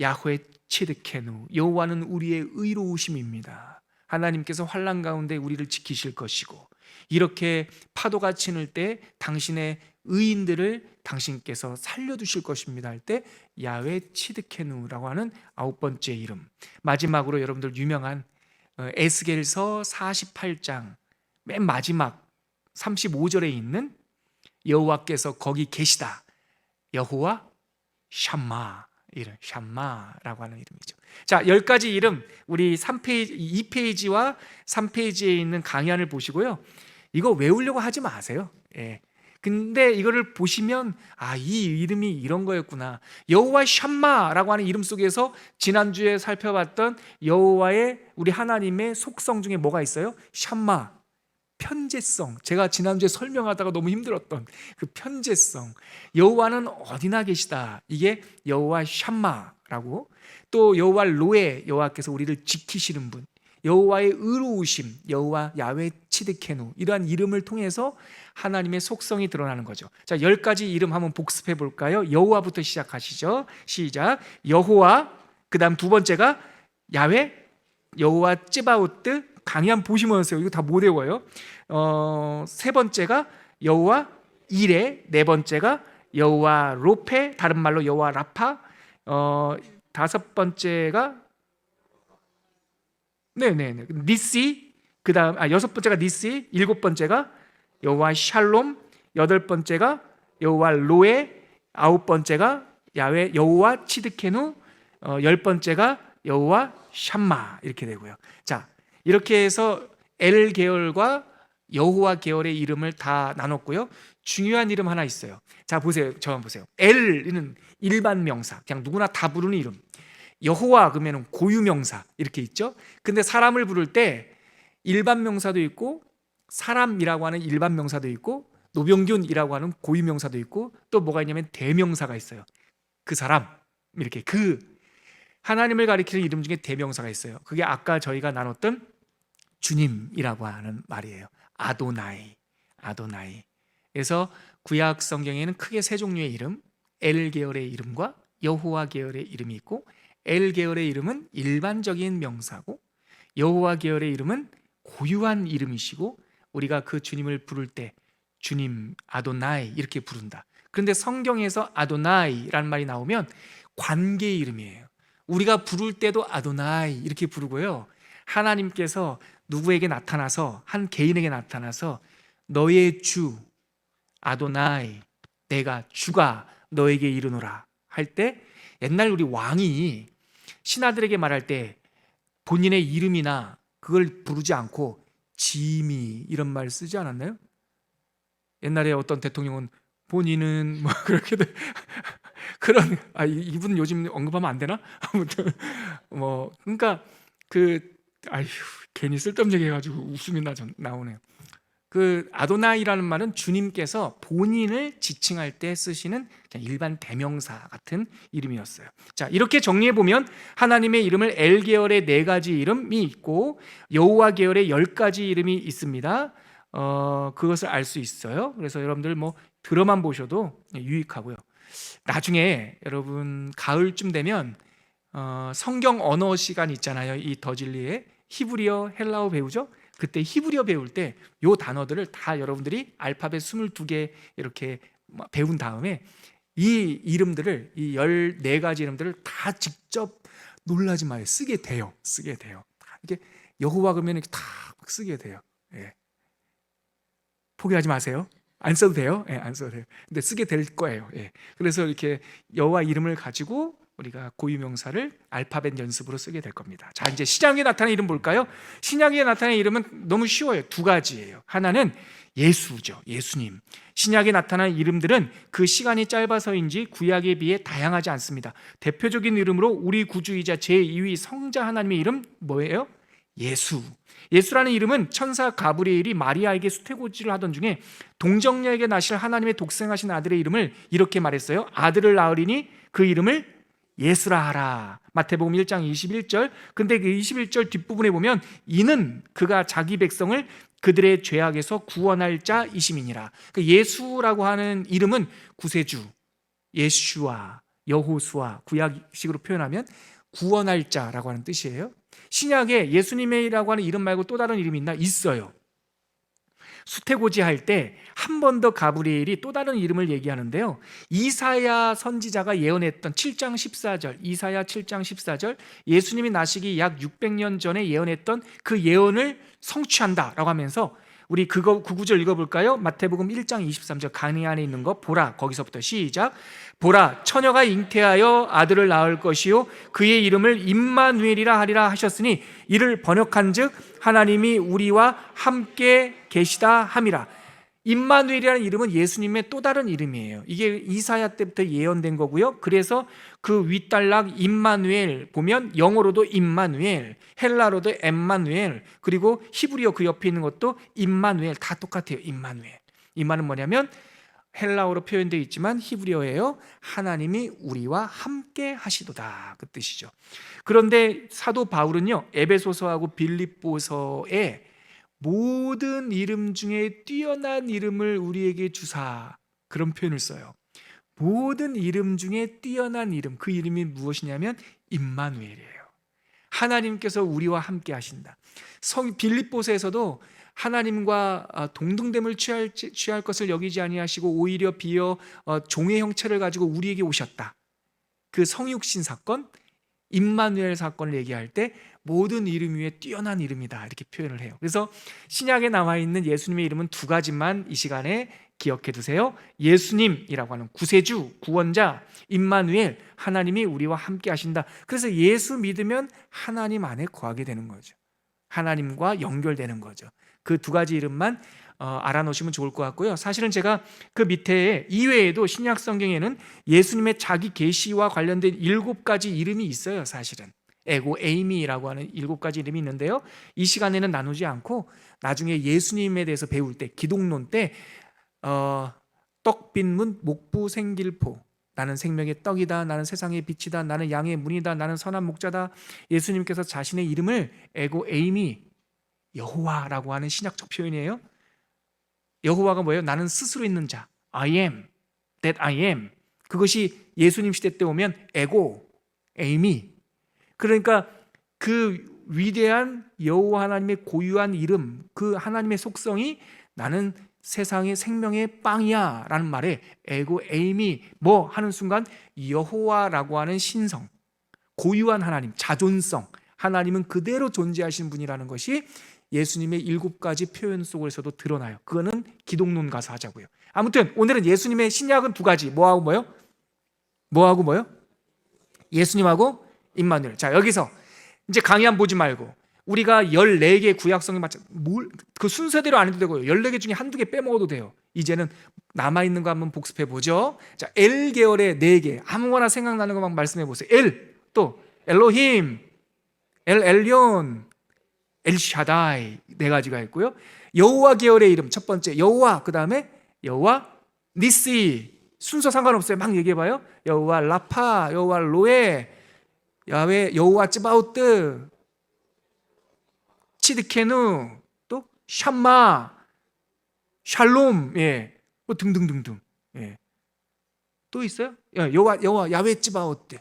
야훼 치드케누, 여호와는 우리의 의로우심입니다. 하나님께서 환난 가운데 우리를 지키실 것이고 이렇게 파도가 치는 때 당신의 의인들을 당신께서 살려두실 것입니다 할 때 야훼 치드케누라고 하는 아홉 번째 이름. 마지막으로 여러분들 유명한 에스겔서 48장 맨 마지막 35절에 있는 여호와께서 거기 계시다. 여호와 샴마, 이름 샴마라고 하는 이름이죠. 자, 10가지 이름 우리 3페이지, 2페이지와 3페이지에 있는 강연을 보시고요. 이거 외우려고 하지 마세요. 예. 근데 이거를 보시면 이 이름이 이런 거였구나. 여호와 샴마라고 하는 이름 속에서 지난주에 살펴봤던 여호와의, 우리 하나님의 속성 중에 뭐가 있어요? 샴마, 편재성. 제가 지난주에 설명하다가 너무 힘들었던 그 편재성. 여호와는 어디나 계시다. 이게 여호와 샴마라고. 또 여호와 로에, 여호와께서 우리를 지키시는 분. 여호와의 의로우심, 여호와 야훼 치드케누, 이러한 이름을 통해서 하나님의 속성이 드러나는 거죠. 자, 10가지 이름 한번 복습해 볼까요? 여호와부터 시작하시죠. 시작. 여호와, 그 다음 두 번째가 야훼, 여호와 쯔바오트. 강의 보시면서 이거 다 못 외워요. 세 번째가 여호와 이레, 네 번째가 여호와 로페, 다른 말로 여호와 라파. 다섯 번째가 니시. 그다음 여섯 번째가 니시, 일곱 번째가 여호와 샬롬, 여덟 번째가 여호와 로에, 아홉 번째가 야훼 여호와 치드케누, 열 번째가 여호와 샴마 이렇게 되고요. 자, 이렇게 해서 엘 계열과 여호와 계열의 이름을 다 나눴고요. 중요한 이름 하나 있어요. 자, 보세요. 저만 보세요. 엘은 일반 명사, 그냥 누구나 다 부르는 이름. 여호와 그러면 고유 명사 이렇게 있죠. 근데 사람을 부를 때 일반 명사도 있고 사람이라고 하는 일반 명사도 있고 노병균이라고 하는 고유 명사도 있고 또 뭐가 있냐면 대명사가 있어요. 그 사람, 이렇게 그 하나님을 가리키는 이름 중에 대명사가 있어요. 그게 아까 저희가 나눴던 주님이라고 하는 말이에요. 아도나이, 아도나이. 그래서 구약 성경에는 크게 세 종류의 이름, 엘 계열의 이름과 여호와 계열의 이름이 있고, 엘 계열의 이름은 일반적인 명사고, 여호와 계열의 이름은 고유한 이름이시고, 우리가 그 주님을 부를 때 주님 아도나이 이렇게 부른다. 그런데 성경에서 아도나이라는 말이 나오면 관계의 이름이에요. 우리가 부를 때도 아도나이 이렇게 부르고요, 하나님께서 누구에게 나타나서, 한 개인에게 나타나서 너의 주 아도나이, 내가 주가 너에게 이르노라 할 때, 옛날 우리 왕이 신하들에게 말할 때 본인의 이름이나 그걸 부르지 않고 지미 이런 말 쓰지 않았나요? 옛날에 어떤 대통령은 본인은 뭐 그렇게 그런, 이분 요즘 언급하면 안 되나? 아무튼 뭐 그러니까 아휴, 괜히 쓸데없는 얘기 해가지고 웃음이 나오네요. 그 아도나이라는 말은 주님께서 본인을 지칭할 때 쓰시는 그냥 일반 대명사 같은 이름이었어요. 자, 이렇게 정리해 보면 하나님의 이름을 엘 계열의 4가지 이름이 있고 여호와 계열의 10가지 이름이 있습니다. 그것을 알 수 있어요. 그래서 여러분들 뭐 들어만 보셔도 유익하고요. 나중에 여러분 가을쯤 되면 성경 언어 시간 있잖아요. 이 더질리에 히브리어, 헬라어 배우죠. 그때 히브리어 배울 때 요 단어들을 다 여러분들이 알파벳 22개 이렇게 배운 다음에 이 이름들을, 이 14가지 이름들을 다 직접, 놀라지 마요, 쓰게 돼요. 이게 여호와 그러면 이렇게 다 쓰게 돼요. 예. 포기하지 마세요. 안 써도 돼요. 예, 안 써도 돼요. 근데 쓰게 될 거예요. 예. 그래서 이렇게 여호와 이름을 가지고 우리가 고유명사를 알파벳 연습으로 쓰게 될 겁니다. 자, 이제 신약에 나타난 이름 볼까요? 신약에 나타난 이름은 너무 쉬워요. 2가지예요. 하나는 예수죠. 예수님. 신약에 나타난 이름들은 그 시간이 짧아서인지 구약에 비해 다양하지 않습니다. 대표적인 이름으로 우리 구주이자 제2위 성자 하나님의 이름 뭐예요? 예수. 예수라는 이름은 천사 가브리엘이 마리아에게 수태고지를 하던 중에 동정녀에게 나실 하나님의 독생하신 아들의 이름을 이렇게 말했어요. 아들을 낳으리니 그 이름을 예수라 하라. 마태복음 1장 21절. 근데 그 21절 뒷부분에 보면 이는 그가 자기 백성을 그들의 죄악에서 구원할 자이심이니라. 그 예수라고 하는 이름은 구세주, 예슈아, 여호수아, 구약식으로 표현하면 구원할 자라고 하는 뜻이에요. 신약에 예수님이라고 하는 이름 말고 또 다른 이름이 있나? 있어요. 수태고지 할 때 한 번 더 가브리엘이 또 다른 이름을 얘기하는데요, 이사야 선지자가 예언했던 7장 14절, 이사야 7장 14절, 예수님이 나시기 약 600년 전에 예언했던 그 예언을 성취한다라고 하면서, 우리 그 구절 읽어볼까요? 마태복음 1장 23절, 강의 안에 있는 거 보라. 거기서부터 시작. 보라, 처녀가 잉태하여 아들을 낳을 것이요 그의 이름을 임마누엘이라 하리라 하셨으니 이를 번역한즉 하나님이 우리와 함께 계시다 함이라. 임마누엘이라는 이름은 예수님의 또 다른 이름이에요. 이게 이사야 때부터 예언된 거고요. 그래서 그 윗단락 임마누엘 보면 영어로도 임마누엘, 헬라로도 엠마누엘, 그리고 히브리어 그 옆에 있는 것도 임마누엘, 다 똑같아요. 임마누엘. 이 말은 뭐냐면 헬라어로 표현되어 있지만 히브리어예요. 하나님이 우리와 함께 하시도다, 그 뜻이죠. 그런데 사도 바울은요, 에베소서하고 빌립보서에 모든 이름 중에 뛰어난 이름을 우리에게 주사, 그런 표현을 써요. 모든 이름 중에 뛰어난 이름, 그 이름이 무엇이냐면 임마누엘이에요. 하나님께서 우리와 함께 하신다. 빌립보서에서도 하나님과 동등됨을 취할 것을 여기지 아니하시고 오히려 비어 종의 형체를 가지고 우리에게 오셨다. 그 성육신 사건, 임마누엘 사건을 얘기할 때 모든 이름 위에 뛰어난 이름이다, 이렇게 표현을 해요. 그래서 신약에 나와 있는 예수님의 이름은 2가지만 이 시간에 기억해 두세요. 예수님이라고 하는 구세주, 구원자, 임마누엘, 하나님이 우리와 함께 하신다. 그래서 예수 믿으면 하나님 안에 거하게 되는 거죠. 하나님과 연결되는 거죠. 그 2가지 이름만 알아놓으시면 좋을 것 같고요. 사실은 제가 그 밑에 이외에도 신약 성경에는 예수님의 자기 계시와 관련된 7가지 이름이 있어요. 사실은 에고 에이미라고 하는 7가지 이름이 있는데요, 이 시간에는 나누지 않고 나중에 예수님에 대해서 배울 때, 기독론 때 떡빈문 목부 생길포, 나는 생명의 떡이다, 나는 세상의 빛이다, 나는 양의 문이다, 나는 선한 목자다. 예수님께서 자신의 이름을 에고 에이미, 여호와라고 하는 신약적 표현이에요. 여호와가 뭐예요? 나는 스스로 있는 자, I am that I am. 그것이 예수님 시대 때 오면 에고, 에이미. 그러니까 그 위대한 여호와 하나님의 고유한 이름, 그 하나님의 속성이 나는 세상의 생명의 빵이야 라는 말에 에고, 에이미 뭐 하는 순간 여호와라고 하는 신성, 고유한 하나님, 자존성, 하나님은 그대로 존재하신 분이라는 것이 예수님의 7가지 표현 속에서도 드러나요. 그거는 기독론 가서 하자고요. 아무튼 오늘은 예수님의 신약은 2가지. 뭐하고 뭐요? 뭐하고 뭐요? 예수님하고 임마누엘. 자, 여기서 이제 강의안 보지 말고 우리가 14개 구약성에 맞춰 그 순서대로 안 해도 되고요. 14개 중에 한두 개 빼먹어도 돼요. 이제는 남아있는 거 한번 복습해 보죠. 자, 엘 계열의 4개 아무거나 생각나는 것만 말씀해 보세요. 엘, 또 엘로힘, 엘 엘리온, 엘샤다이 4가지가 있고요. 여호와 계열의 이름 첫 번째 여호와, 그 다음에 여호와 니시, 순서 상관없어요. 막 얘기해봐요. 여호와 라파, 여호와 로에, 야외 여호와 쯔바우트, 치드케누, 또 샴마, 샬롬, 예, 뭐 등등등등. 예. 또 있어요? 여호와 야외 쯔바우트.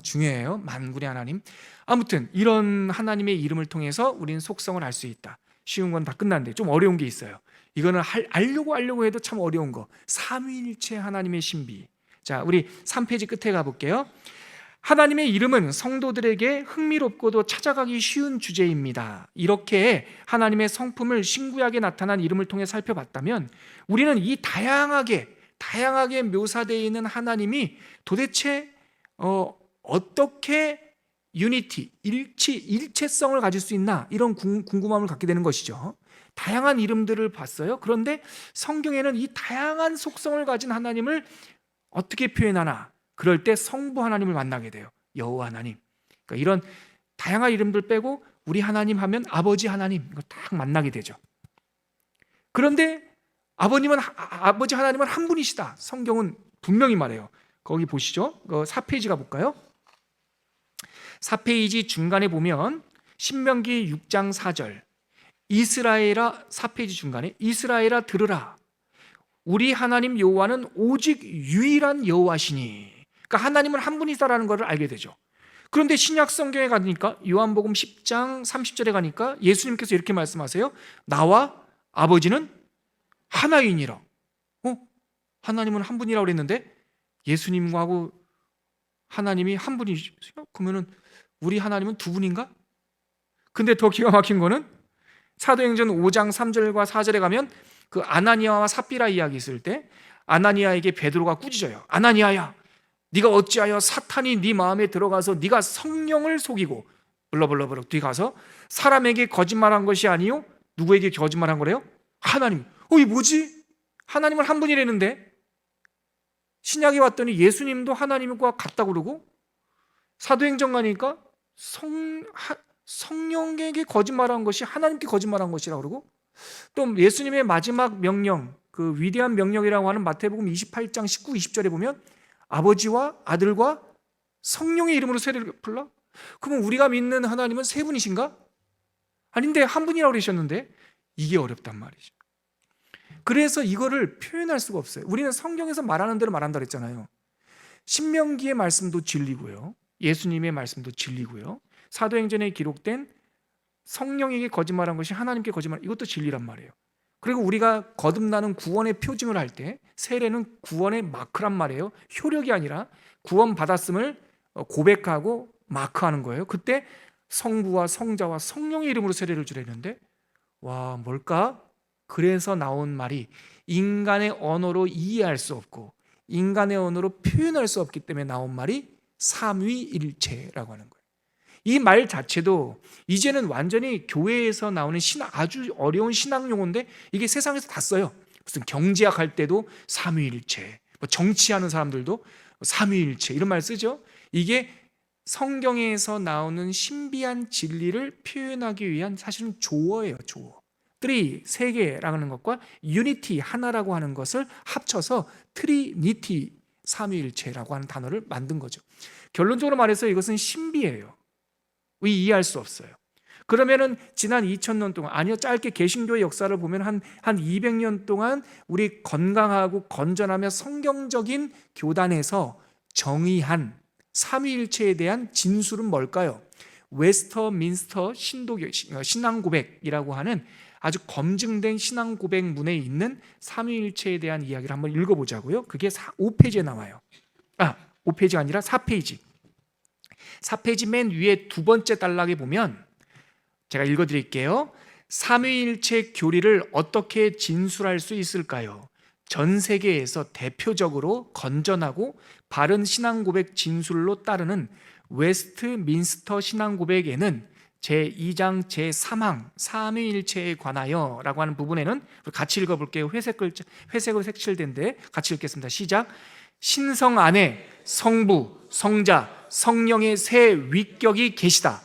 중요해요. 만군의 하나님. 아무튼 이런 하나님의 이름을 통해서 우리는 속성을 알 수 있다. 쉬운 건 다 끝났는데 좀 어려운 게 있어요. 이거는 알려고 해도 참 어려운 거. 삼위일체 하나님의 신비. 자, 우리 3페이지 끝에 가볼게요. 하나님의 이름은 성도들에게 흥미롭고도 찾아가기 쉬운 주제입니다. 이렇게 하나님의 성품을 신구약에 나타난 이름을 통해 살펴봤다면 우리는 이 다양하게 묘사되어 있는 하나님이 도대체 어떻게 유니티, 일체성을 가질 수 있나, 이런 궁금함을 갖게 되는 것이죠. 다양한 이름들을 봤어요. 그런데 성경에는 이 다양한 속성을 가진 하나님을 어떻게 표현하나? 그럴 때 성부 하나님을 만나게 돼요. 여호와 하나님. 그러니까 이런 다양한 이름들 빼고 우리 하나님 하면 아버지 하나님, 이걸 딱 만나게 되죠. 그런데 아버지 하나님은 한 분이시다. 성경은 분명히 말해요. 거기 보시죠. 4페이지 가볼까요? 4페이지 중간에 보면 신명기 6장 4절, 이스라엘아, 4페이지 중간에 이스라엘아 들으라, 우리 하나님 여호와는 오직 유일한 여호와시니. 그러니까 하나님은 한 분이다라는 것을 알게 되죠. 그런데 신약 성경에 가니까 요한복음 10장 30절에 가니까 예수님께서 이렇게 말씀하세요. 나와 아버지는 하나이니라. 하나님은 한 분이라고 그랬는데 예수님하고 하나님이 한 분이세요? 그러면은 우리 하나님은 2분인가? 근데 더 기가 막힌 거는 사도행전 5장 3절과 4절에 가면 그 아나니아와 삽비라 이야기 있을 때 아나니아에게 베드로가 꾸짖어요. 아나니아야, 네가 어찌하여 사탄이 네 마음에 들어가서 네가 성령을 속이고 블러블러블러 뒤 가서 사람에게 거짓말한 것이 아니요 누구에게 거짓말한 거래요? 하나님. 이게 뭐지? 하나님은 한 분이라는데 신약에 왔더니 예수님도 하나님과 같다고 그러고 사도행전 가니까 성령에게 거짓말한 것이 하나님께 거짓말한 것이라고 그러고 또 예수님의 마지막 명령, 그 위대한 명령이라고 하는 마태복음 28장 19, 20절에 보면 아버지와 아들과 성령의 이름으로 세례를 풀라? 그러면 우리가 믿는 하나님은 3분이신가? 아닌데 한 분이라고 그러셨는데 이게 어렵단 말이죠. 그래서 이거를 표현할 수가 없어요. 우리는 성경에서 말하는 대로 말한다 그랬잖아요. 신명기의 말씀도 진리고요, 예수님의 말씀도 진리고요, 사도행전에 기록된 성령에게 거짓말한 것이 하나님께 거짓말, 이것도 진리란 말이에요. 그리고 우리가 거듭나는 구원의 표징을 할 때 세례는 구원의 마크란 말이에요. 효력이 아니라 구원 받았음을 고백하고 마크하는 거예요. 그때 성부와 성자와 성령의 이름으로 세례를 주려는데 와, 뭘까? 그래서 나온 말이 인간의 언어로 이해할 수 없고 인간의 언어로 표현할 수 없기 때문에 나온 말이 삼위일체라고 하는 거예요. 이 말 자체도 이제는 완전히 교회에서 나오는 아주 어려운 신학 용어인데 이게 세상에서 다 써요. 무슨 경제학 할 때도 삼위일체, 정치하는 사람들도 삼위일체 이런 말 쓰죠. 이게 성경에서 나오는 신비한 진리를 표현하기 위한 사실은 조어예요. 조어. 3개라고 하는 것과 유니티, 하나라고 하는 것을 합쳐서 트리니티, 삼위일체라고 하는 단어를 만든 거죠. 결론적으로 말해서 이것은 신비예요. 이해할 수 없어요. 그러면은 지난 2000년 동안, 아니요, 짧게 개신교의 역사를 보면 한 200년 동안 우리 건강하고 건전하며 성경적인 교단에서 정의한 삼위일체에 대한 진술은 뭘까요? 웨스터민스터 신앙 고백이라고 하는 아주 검증된 신앙 고백문에 있는 삼위일체에 대한 이야기를 한번 읽어보자고요. 그게 5페이지에 나와요. 5페이지가 아니라 4페이지. 4페이지 맨 위에 두 번째 단락에 보면, 제가 읽어드릴게요. 삼위일체 교리를 어떻게 진술할 수 있을까요? 전 세계에서 대표적으로 건전하고 바른 신앙 고백 진술로 따르는 웨스트민스터 신앙 고백에는 제2장 제3항 삼위일체에 관하여 라고 하는 부분에는, 같이 읽어볼게요. 회색으로 색칠된데 같이 읽겠습니다. 시작. 신성 안에 성부, 성자, 성령의 세 위격이 계시다.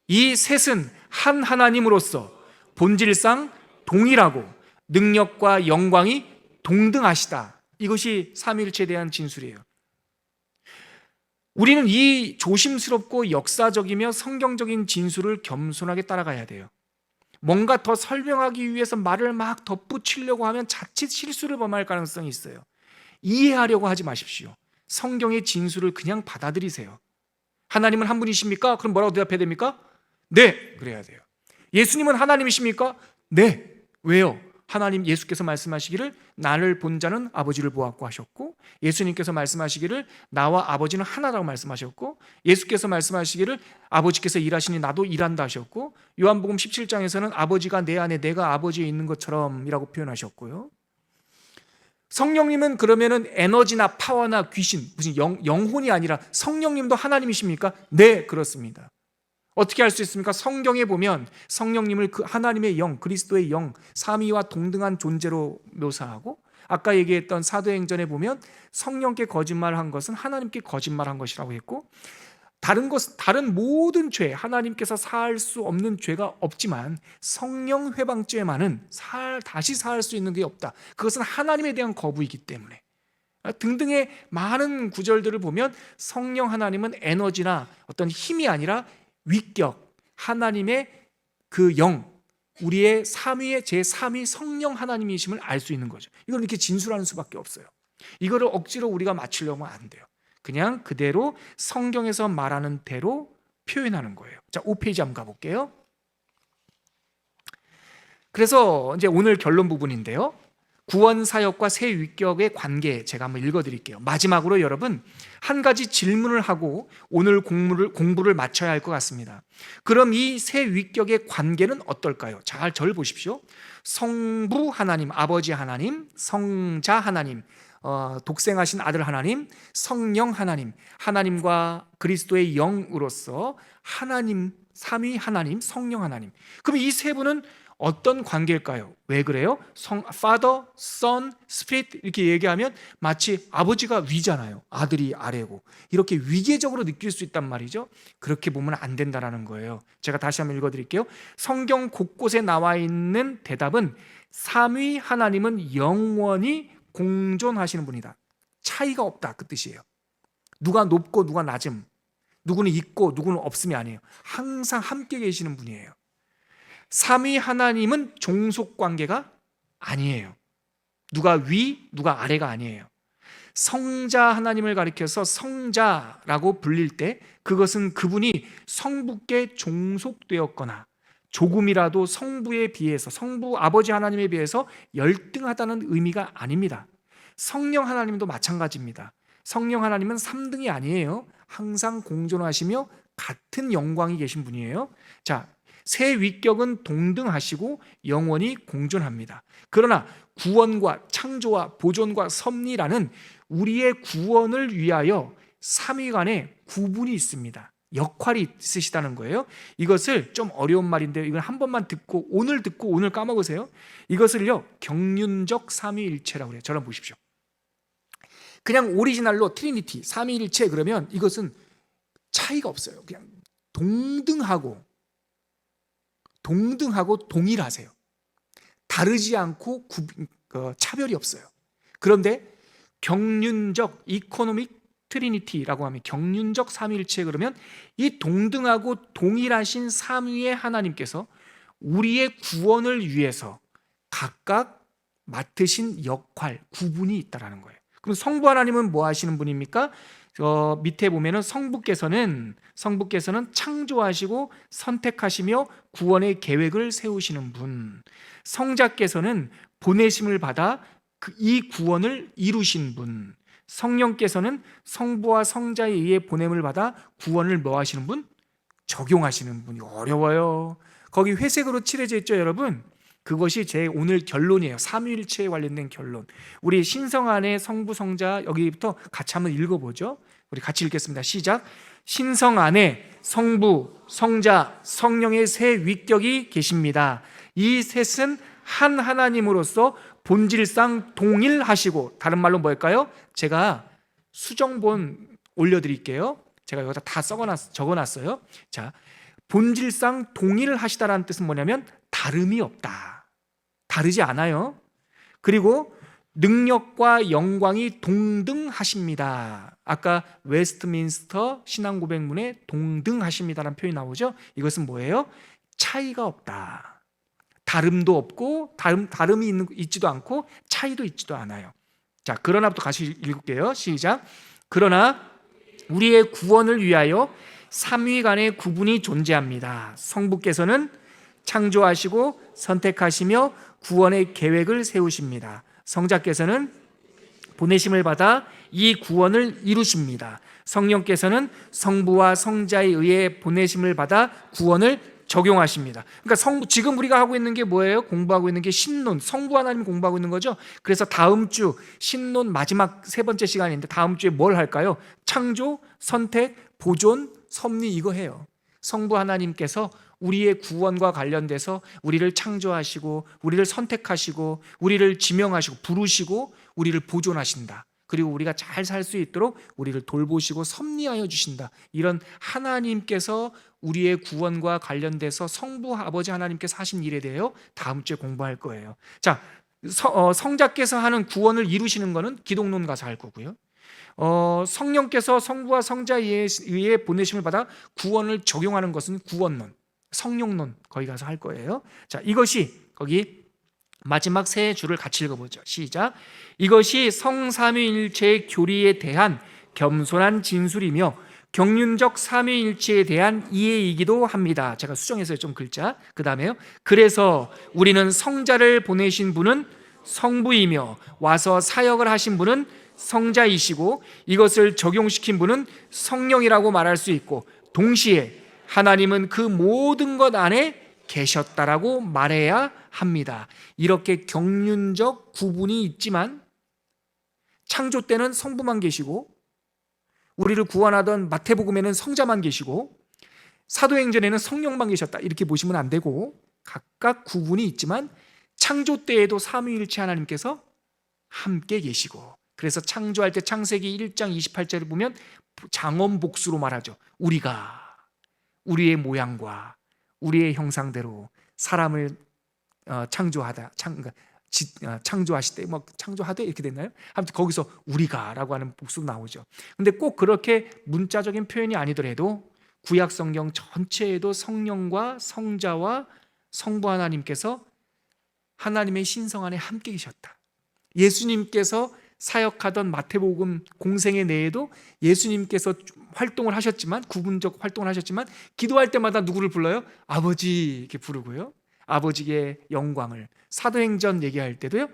이 셋은 한 하나님으로서 본질상 동일하고 능력과 영광이 동등하시다. 이것이 삼위일체에 대한 진술이에요. 우리는 이 조심스럽고 역사적이며 성경적인 진술을 겸손하게 따라가야 돼요. 뭔가 더 설명하기 위해서 말을 막 덧붙이려고 하면 자칫 실수를 범할 가능성이 있어요. 이해하려고 하지 마십시오. 성경의 진술을 그냥 받아들이세요. 하나님은 한 분이십니까? 그럼 뭐라고 대답해야 됩니까? 네, 그래야 돼요. 예수님은 하나님이십니까? 네. 왜요? 하나님, 예수께서 말씀하시기를 나를 본 자는 아버지를 보았고 하셨고, 예수님께서 말씀하시기를 나와 아버지는 하나라고 말씀하셨고, 예수께서 말씀하시기를 아버지께서 일하시니 나도 일한다 하셨고, 요한복음 17장에서는 아버지가 내 안에 내가 아버지에 있는 것처럼 이라고 표현하셨고요. 성령님은 그러면은 에너지나 파워나 귀신, 무슨 영혼이 아니라 성령님도 하나님이십니까? 네, 그렇습니다. 어떻게 알 수 있습니까? 성경에 보면 성령님을 그 하나님의 영, 그리스도의 영, 삼위와 동등한 존재로 묘사하고, 아까 얘기했던 사도행전에 보면 성령께 거짓말한 것은 하나님께 거짓말한 것이라고 했고, 다른 모든 죄, 하나님께서 사할 수 없는 죄가 없지만 성령 회방죄만은 다시 사할 수 있는 게 없다. 그것은 하나님에 대한 거부이기 때문에 등등의 많은 구절들을 보면 성령 하나님은 에너지나 어떤 힘이 아니라 위격, 하나님의 그 영, 우리의 삼위의 제3위 성령 하나님이심을 알 수 있는 거죠. 이걸 이렇게 진술하는 수밖에 없어요. 이거를 억지로 우리가 맞추려면 안 돼요. 그냥 그대로 성경에서 말하는 대로 표현하는 거예요. 자, 5페이지 한번 가볼게요. 그래서 이제 오늘 결론 부분인데요. 구원 사역과 새 위격의 관계 제가 한번 읽어드릴게요. 마지막으로 여러분 한 가지 질문을 하고 오늘 공부를 마쳐야 할 것 같습니다. 그럼 이 새 위격의 관계는 어떨까요? 잘 저를 보십시오. 성부 하나님, 아버지 하나님, 성자 하나님, 독생하신 아들 하나님, 성령 하나님, 하나님과 그리스도의 영으로서 하나님, 삼위 하나님, 성령 하나님. 그럼 이 세 분은 어떤 관계일까요? 왜 그래요? Father, Son, Spirit 이렇게 얘기하면 마치 아버지가 위잖아요. 아들이 아래고. 이렇게 위계적으로 느낄 수 있단 말이죠. 그렇게 보면 안 된다는 거예요. 제가 다시 한번 읽어드릴게요. 성경 곳곳에 나와 있는 대답은 삼위 하나님은 영원히 공존하시는 분이다. 차이가 없다, 그 뜻이에요. 누가 높고 누가 낮음, 누구는 있고 누구는 없음이 아니에요. 항상 함께 계시는 분이에요. 삼위 하나님은 종속 관계가 아니에요. 누가 위, 누가 아래가 아니에요. 성자 하나님을 가리켜서 성자라고 불릴 때 그것은 그분이 성부께 종속되었거나 조금이라도 성부에 비해서, 성부 아버지 하나님에 비해서 열등하다는 의미가 아닙니다. 성령 하나님도 마찬가지입니다. 성령 하나님은 3등이 아니에요. 항상 공존하시며 같은 영광이 계신 분이에요. 자, 새 위격은 동등하시고 영원히 공존합니다. 그러나 구원과 창조와 보존과 섭리라는 우리의 구원을 위하여 삼위 간에 구분이 있습니다. 역할이 있으시다는 거예요. 이것을 좀 어려운 말인데요. 이건 한 번만 듣고 오늘 까먹으세요. 이것을요 경륜적 삼위일체라고 그래요. 저를 보십시오. 그냥 오리지널로 트리니티, 삼위일체 그러면 이것은 차이가 없어요. 그냥 동등하고 동일하세요. 다르지 않고 차별이 없어요. 그런데 경륜적, 이코노믹 트리니티라고 하면 경륜적 삼위일체, 그러면 이 동등하고 동일하신 삼위의 하나님께서 우리의 구원을 위해서 각각 맡으신 역할, 구분이 있다라는 거예요. 그럼 성부 하나님은 뭐 하시는 분입니까? 밑에 보면은 성부께서는 창조하시고 선택하시며 구원의 계획을 세우시는 분, 성자께서는 보내심을 받아 이 구원을 이루신 분, 성령께서는 성부와 성자에 의해 보냄을 받아 구원을 뭐 하시는 분? 적용하시는 분이. 어려워요. 거기 회색으로 칠해져 있죠, 여러분. 그것이 제 오늘 결론이에요. 삼위일체에 관련된 결론. 우리 신성 안에 성부, 성자, 여기부터 같이 한번 읽어보죠. 우리 같이 읽겠습니다. 시작. 신성 안에 성부, 성자, 성령의 세 위격이 계십니다. 이 셋은 한 하나님으로서 본질상 동일하시고, 다른 말로 뭘까요? 제가 수정본 올려드릴게요. 제가 여기다 다 적어놨어요. 자, 본질상 동일하시다라는 뜻은 뭐냐면 다름이 없다, 다르지 않아요. 그리고 능력과 영광이 동등하십니다. 아까 웨스트민스터 신앙고백문에 동등하십니다라는 표현이 나오죠. 이것은 뭐예요? 차이가 없다, 다름도 없고 다름이 있지도 않고 차이도 있지도 않아요. 자, 그러나부터 같이 읽을게요. 시작. 그러나 우리의 구원을 위하여 삼위 간의 구분이 존재합니다. 성부께서는 창조하시고 선택하시며 구원의 계획을 세우십니다. 성자께서는 보내심을 받아 이 구원을 이루십니다. 성령께서는 성부와 성자에 의해 보내심을 받아 구원을 적용하십니다. 그러니까 지금 우리가 하고 있는 게 뭐예요? 공부하고 있는 게 신론, 성부 하나님 공부하고 있는 거죠. 그래서 다음 주 신론 마지막 세 번째 시간인데 다음 주에 뭘 할까요? 창조, 선택, 보존, 섭리, 이거 해요. 성부 하나님께서 우리의 구원과 관련돼서 우리를 창조하시고 우리를 선택하시고 우리를 지명하시고 부르시고 우리를 보존하신다. 그리고 우리가 잘 살 수 있도록 우리를 돌보시고 섭리하여 주신다. 이런 하나님께서 우리의 구원과 관련돼서 성부 아버지 하나님께서 하신 일에 대하여 다음 주에 공부할 거예요. 자, 성자께서 하는 구원을 이루시는 것은 기독론 가서 할 거고요. 성령께서 성부와 성자에 의해 보내심을 받아 구원을 적용하는 것은 구원론, 성령론 거기 가서 할 거예요. 자, 이것이 거기 마지막 세 줄을 같이 읽어보죠. 시작. 이것이 성삼위일체의 교리에 대한 겸손한 진술이며 경륜적 삼위일체에 대한 이해이기도 합니다. 제가 수정해서 좀 글자. 그 다음에요. 그래서 우리는 성자를 보내신 분은 성부이며 와서 사역을 하신 분은 성자이시고 이것을 적용시킨 분은 성령이라고 말할 수 있고, 동시에 하나님은 그 모든 것 안에 계셨다라고 말해야 합니다. 이렇게 경륜적 구분이 있지만 창조 때는 성부만 계시고 우리를 구원하던 마태복음에는 성자만 계시고 사도행전에는 성령만 계셨다, 이렇게 보시면 안 되고 각각 구분이 있지만 창조 때에도 삼위일체 하나님께서 함께 계시고, 그래서 창조할 때 창세기 1장 28절을 보면 장엄복수로 말하죠. 우리가 우리의 모양과 우리의 형상대로 사람을 창조하실 때 창조하되 이렇게 됐나요? 아무튼 거기서 우리가라고 하는 복수도 나오죠. 근데 꼭 그렇게 문자적인 표현이 아니더라도 구약 성경 전체에도 성령과 성자와 성부 하나님께서 하나님의 신성 안에 함께 계셨다. 예수님께서 사역하던 마태복음 공생의 내에도 예수님께서 활동을 하셨지만, 구분적 활동을 하셨지만 기도할 때마다 누구를 불러요? 아버지 이렇게 부르고요. 아버지의 영광을. 사도행전 얘기할 때도요,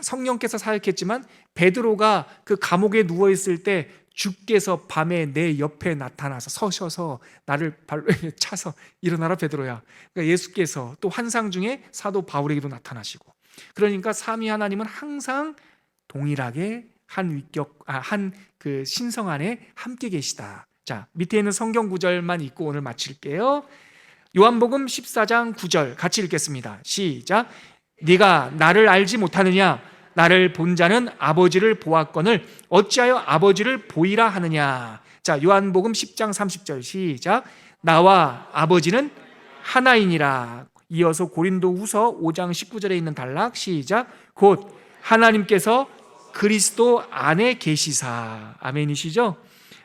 성령께서 사역했지만 베드로가 그 감옥에 누워있을 때 주께서 밤에 내 옆에 나타나서 서셔서 나를 발로 차서 일어나라 베드로야. 그러니까 예수께서 또 환상 중에 사도 바울에게도 나타나시고, 그러니까 삼위 하나님은 항상 동일하게 한 그 신성 안에 함께 계시다. 자, 밑에 있는 성경 구절만 읽고 오늘 마칠게요. 요한복음 14장 9절 같이 읽겠습니다. 시작. 네가 나를 알지 못하느냐? 나를 본 자는 아버지를 보았거늘 어찌하여 아버지를 보이라 하느냐? 자, 요한복음 10장 30절 시작. 나와 아버지는 하나이니라. 이어서 고린도후서 5장 19절에 있는 단락 시작. 곧 하나님께서 그리스도 안에 계시사. 아멘이시죠?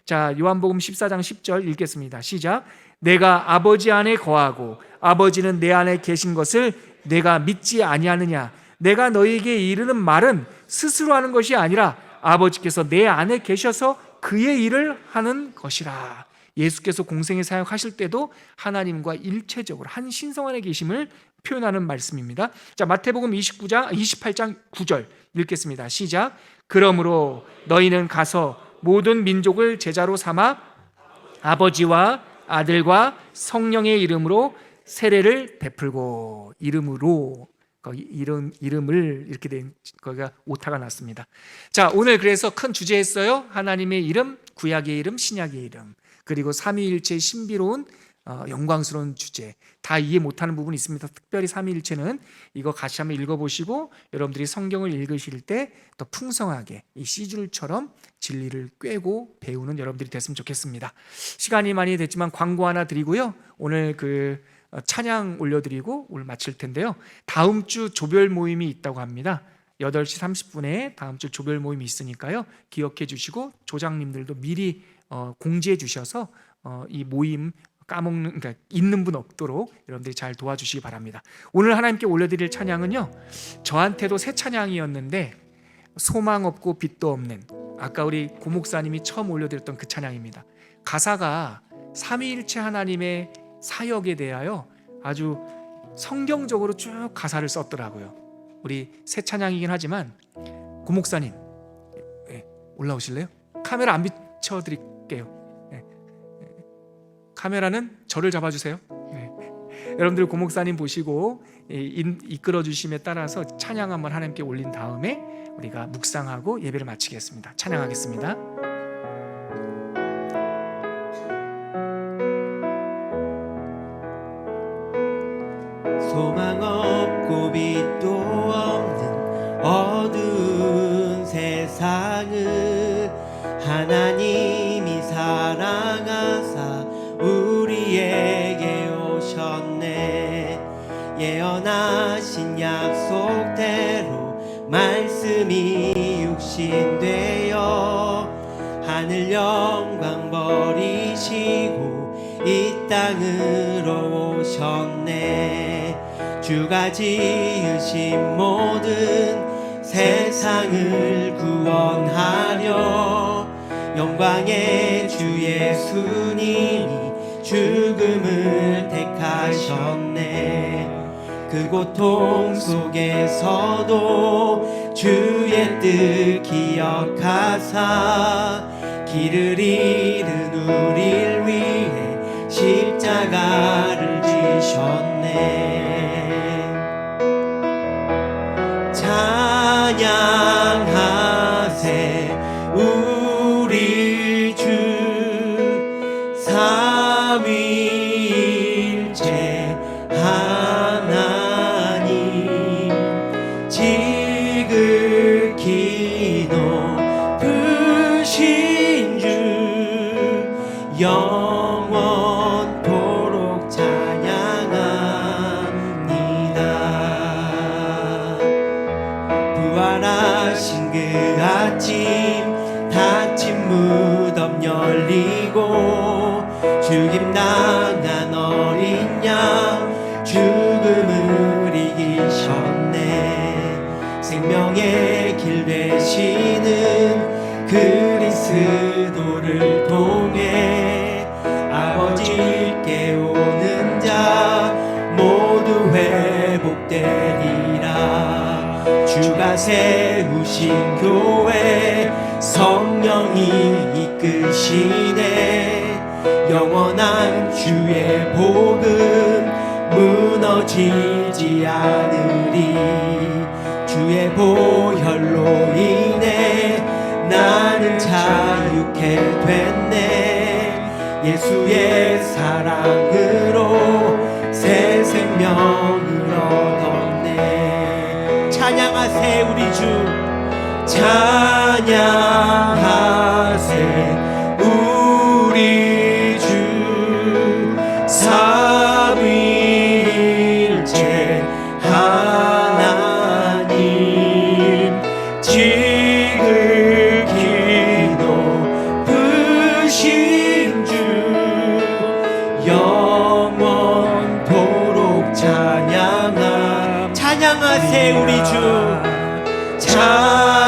자, 요한복음 14장 10절 읽겠습니다. 시작. 내가 아버지 안에 거하고 아버지는 내 안에 계신 것을 내가 믿지 아니하느냐. 내가 너희에게 이르는 말은 스스로 하는 것이 아니라 아버지께서 내 안에 계셔서 그의 일을 하는 것이라. 예수께서 공생의 사역하실 때도 하나님과 일체적으로 한 신성 안에 계심을 표현하는 말씀입니다. 자, 마태복음 28장 9절 읽겠습니다. 시작. 그러므로 너희는 가서 모든 민족을 제자로 삼아 아버지와 아들과 성령의 이름으로 세례를 베풀고. 이름으로, 거기 이름을 이렇게 된 거기가 오타가 났습니다. 자, 오늘 그래서 큰 주제 했어요. 하나님의 이름, 구약의 이름, 신약의 이름, 그리고 삼위일체의 신비로운 영광스러운 주제. 다 이해 못하는 부분이 있습니다. 특별히 삼위일체는 이거 같이 한번 읽어보시고 여러분들이 성경을 읽으실 때 더 풍성하게 이 시줄처럼 진리를 꿰고 배우는 여러분들이 됐으면 좋겠습니다. 시간이 많이 됐지만 광고 하나 드리고요. 오늘 그 찬양 올려드리고 오늘 마칠 텐데요. 다음 주 조별 모임이 있다고 합니다. 8시 30분에 다음 주 조별 모임이 있으니까요. 기억해 주시고 조장님들도 미리 공지해 주셔서 이 모임 까먹는, 그러니까 있는 분 없도록 여러분들이 잘 도와주시기 바랍니다. 오늘 하나님께 올려드릴 찬양은요, 저한테도 새 찬양이었는데 소망 없고 빛도 없는, 아까 우리 고목사님이 처음 올려드렸던 그 찬양입니다. 가사가 삼위일체 하나님의 사역에 대하여 아주 성경적으로 쭉 가사를 썼더라고요. 우리 새 찬양이긴 하지만 고목사님 올라오실래요? 카메라 안 비춰드릴게요. 카메라는 저를 잡아주세요. 여러분들 고목사님 보시고 이끌어 주심에 따라서 찬양 한번 하나님께 올린 다음에 우리가 묵상하고 예배를 마치겠습니다. 찬양하겠습니다. 소망 없고 빛도 없는 어두운 세상을 하나님이 사랑하사 우리에게 오셨네. 예언하신 약속대로 말씀이 육신되어 하늘 영광 버리시고 이 땅으로 오셨네. 주가 지으신 모든 세상을 구원하려 영광의 주 예수님이 죽음을 택하셨네. 그 고통 속에서도 주의 뜻 기억하사 길을 잃은 우릴 위해 십자가를 지셨네. 찬양하세 우리 주 삼위일체 하나님. 지극히 높으신 주 영원토록 찬양합니다. 부활하신 그 아침 닫힌 무덤 열리고 죽임당한 어린 양 죽음을 이기셨네. 생명의 길 되시는 그리스도를 통해 아버지께 오는 자 모두 회복되리라. 주가 세우신 교회 성령이 이끄시네. 영원한 주의 복음 무너지지 않으리. 주의 보혈로 인해 나는 자유케 됐네. 예수의 사랑으로 새 생명을 얻었네. 찬양하세 우리 주. 찬양하세 우리 주 삼위일체 하나님. 지극히 찬양하세 우리 주 찬양하세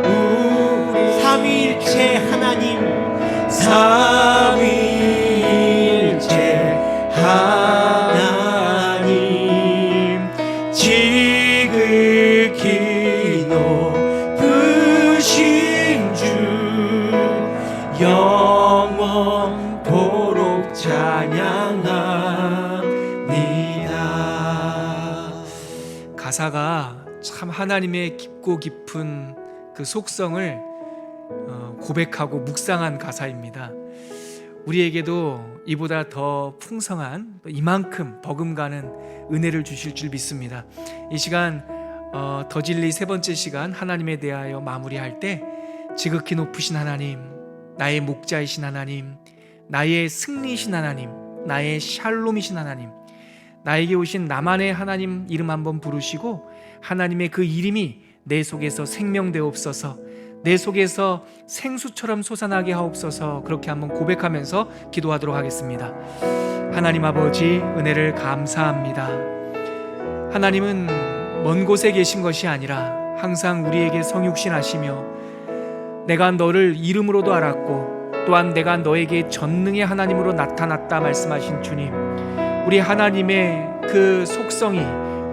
우리 삼위일체 하나님 삼위일체 하나님 지극히 높으신 주 영원토록 찬양합니다. 가사가 참 하나님의 깊고 깊은 그 속성을 고백하고 묵상한 가사입니다. 우리에게도 이보다 더 풍성한 이만큼 버금가는 은혜를 주실 줄 믿습니다. 이 시간 더 진리 세 번째 시간 하나님에 대하여 마무리할 때 지극히 높으신 하나님, 나의 목자이신 하나님, 나의 승리이신 하나님, 나의 샬롬이신 하나님, 나에게 오신 나만의 하나님 이름 한번 부르시고 하나님의 그 이름이 내 속에서 생명되옵소서, 내 속에서 생수처럼 솟아나게 하옵소서, 그렇게 한번 고백하면서 기도하도록 하겠습니다. 하나님 아버지, 은혜를 감사합니다. 하나님은 먼 곳에 계신 것이 아니라 항상 우리에게 성육신하시며 내가 너를 이름으로도 알았고 또한 내가 너에게 전능의 하나님으로 나타났다 말씀하신 주님, 우리 하나님의 그 속성이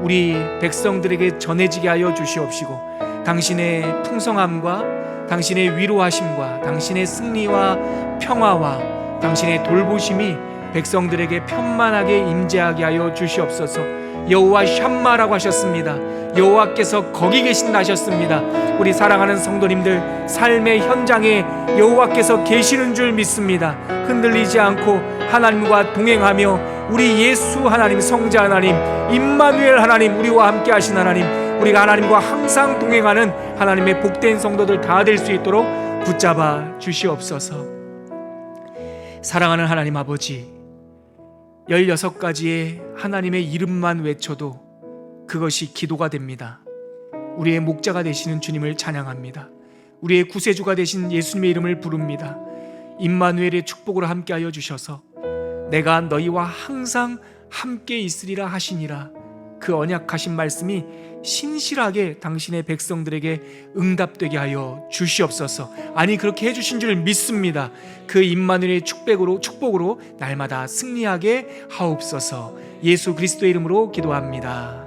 우리 백성들에게 전해지게 하여 주시옵시고 당신의 풍성함과 당신의 위로하심과 당신의 승리와 평화와 당신의 돌보심이 백성들에게 편만하게 임재하게 하여 주시옵소서. 여호와 샴마라고 하셨습니다. 여호와께서 거기 계신다 하셨습니다. 우리 사랑하는 성도님들 삶의 현장에 여호와께서 계시는 줄 믿습니다. 흔들리지 않고 하나님과 동행하며 우리 예수 하나님, 성자 하나님, 임마누엘 하나님, 우리와 함께 하신 하나님, 우리가 하나님과 항상 동행하는 하나님의 복된 성도들 다 될 수 있도록 붙잡아 주시옵소서. 사랑하는 하나님 아버지, 16가지의 하나님의 이름만 외쳐도 그것이 기도가 됩니다. 우리의 목자가 되시는 주님을 찬양합니다. 우리의 구세주가 되신 예수님의 이름을 부릅니다. 임마누엘의 축복으로 함께하여 주셔서 내가 너희와 항상 함께 있으리라 하시니라, 그 언약하신 말씀이 신실하게 당신의 백성들에게 응답되게 하여 주시옵소서. 아니, 그렇게 해주신 줄 믿습니다. 그 임마누엘의 축복으로 날마다 승리하게 하옵소서. 예수 그리스도의 이름으로 기도합니다.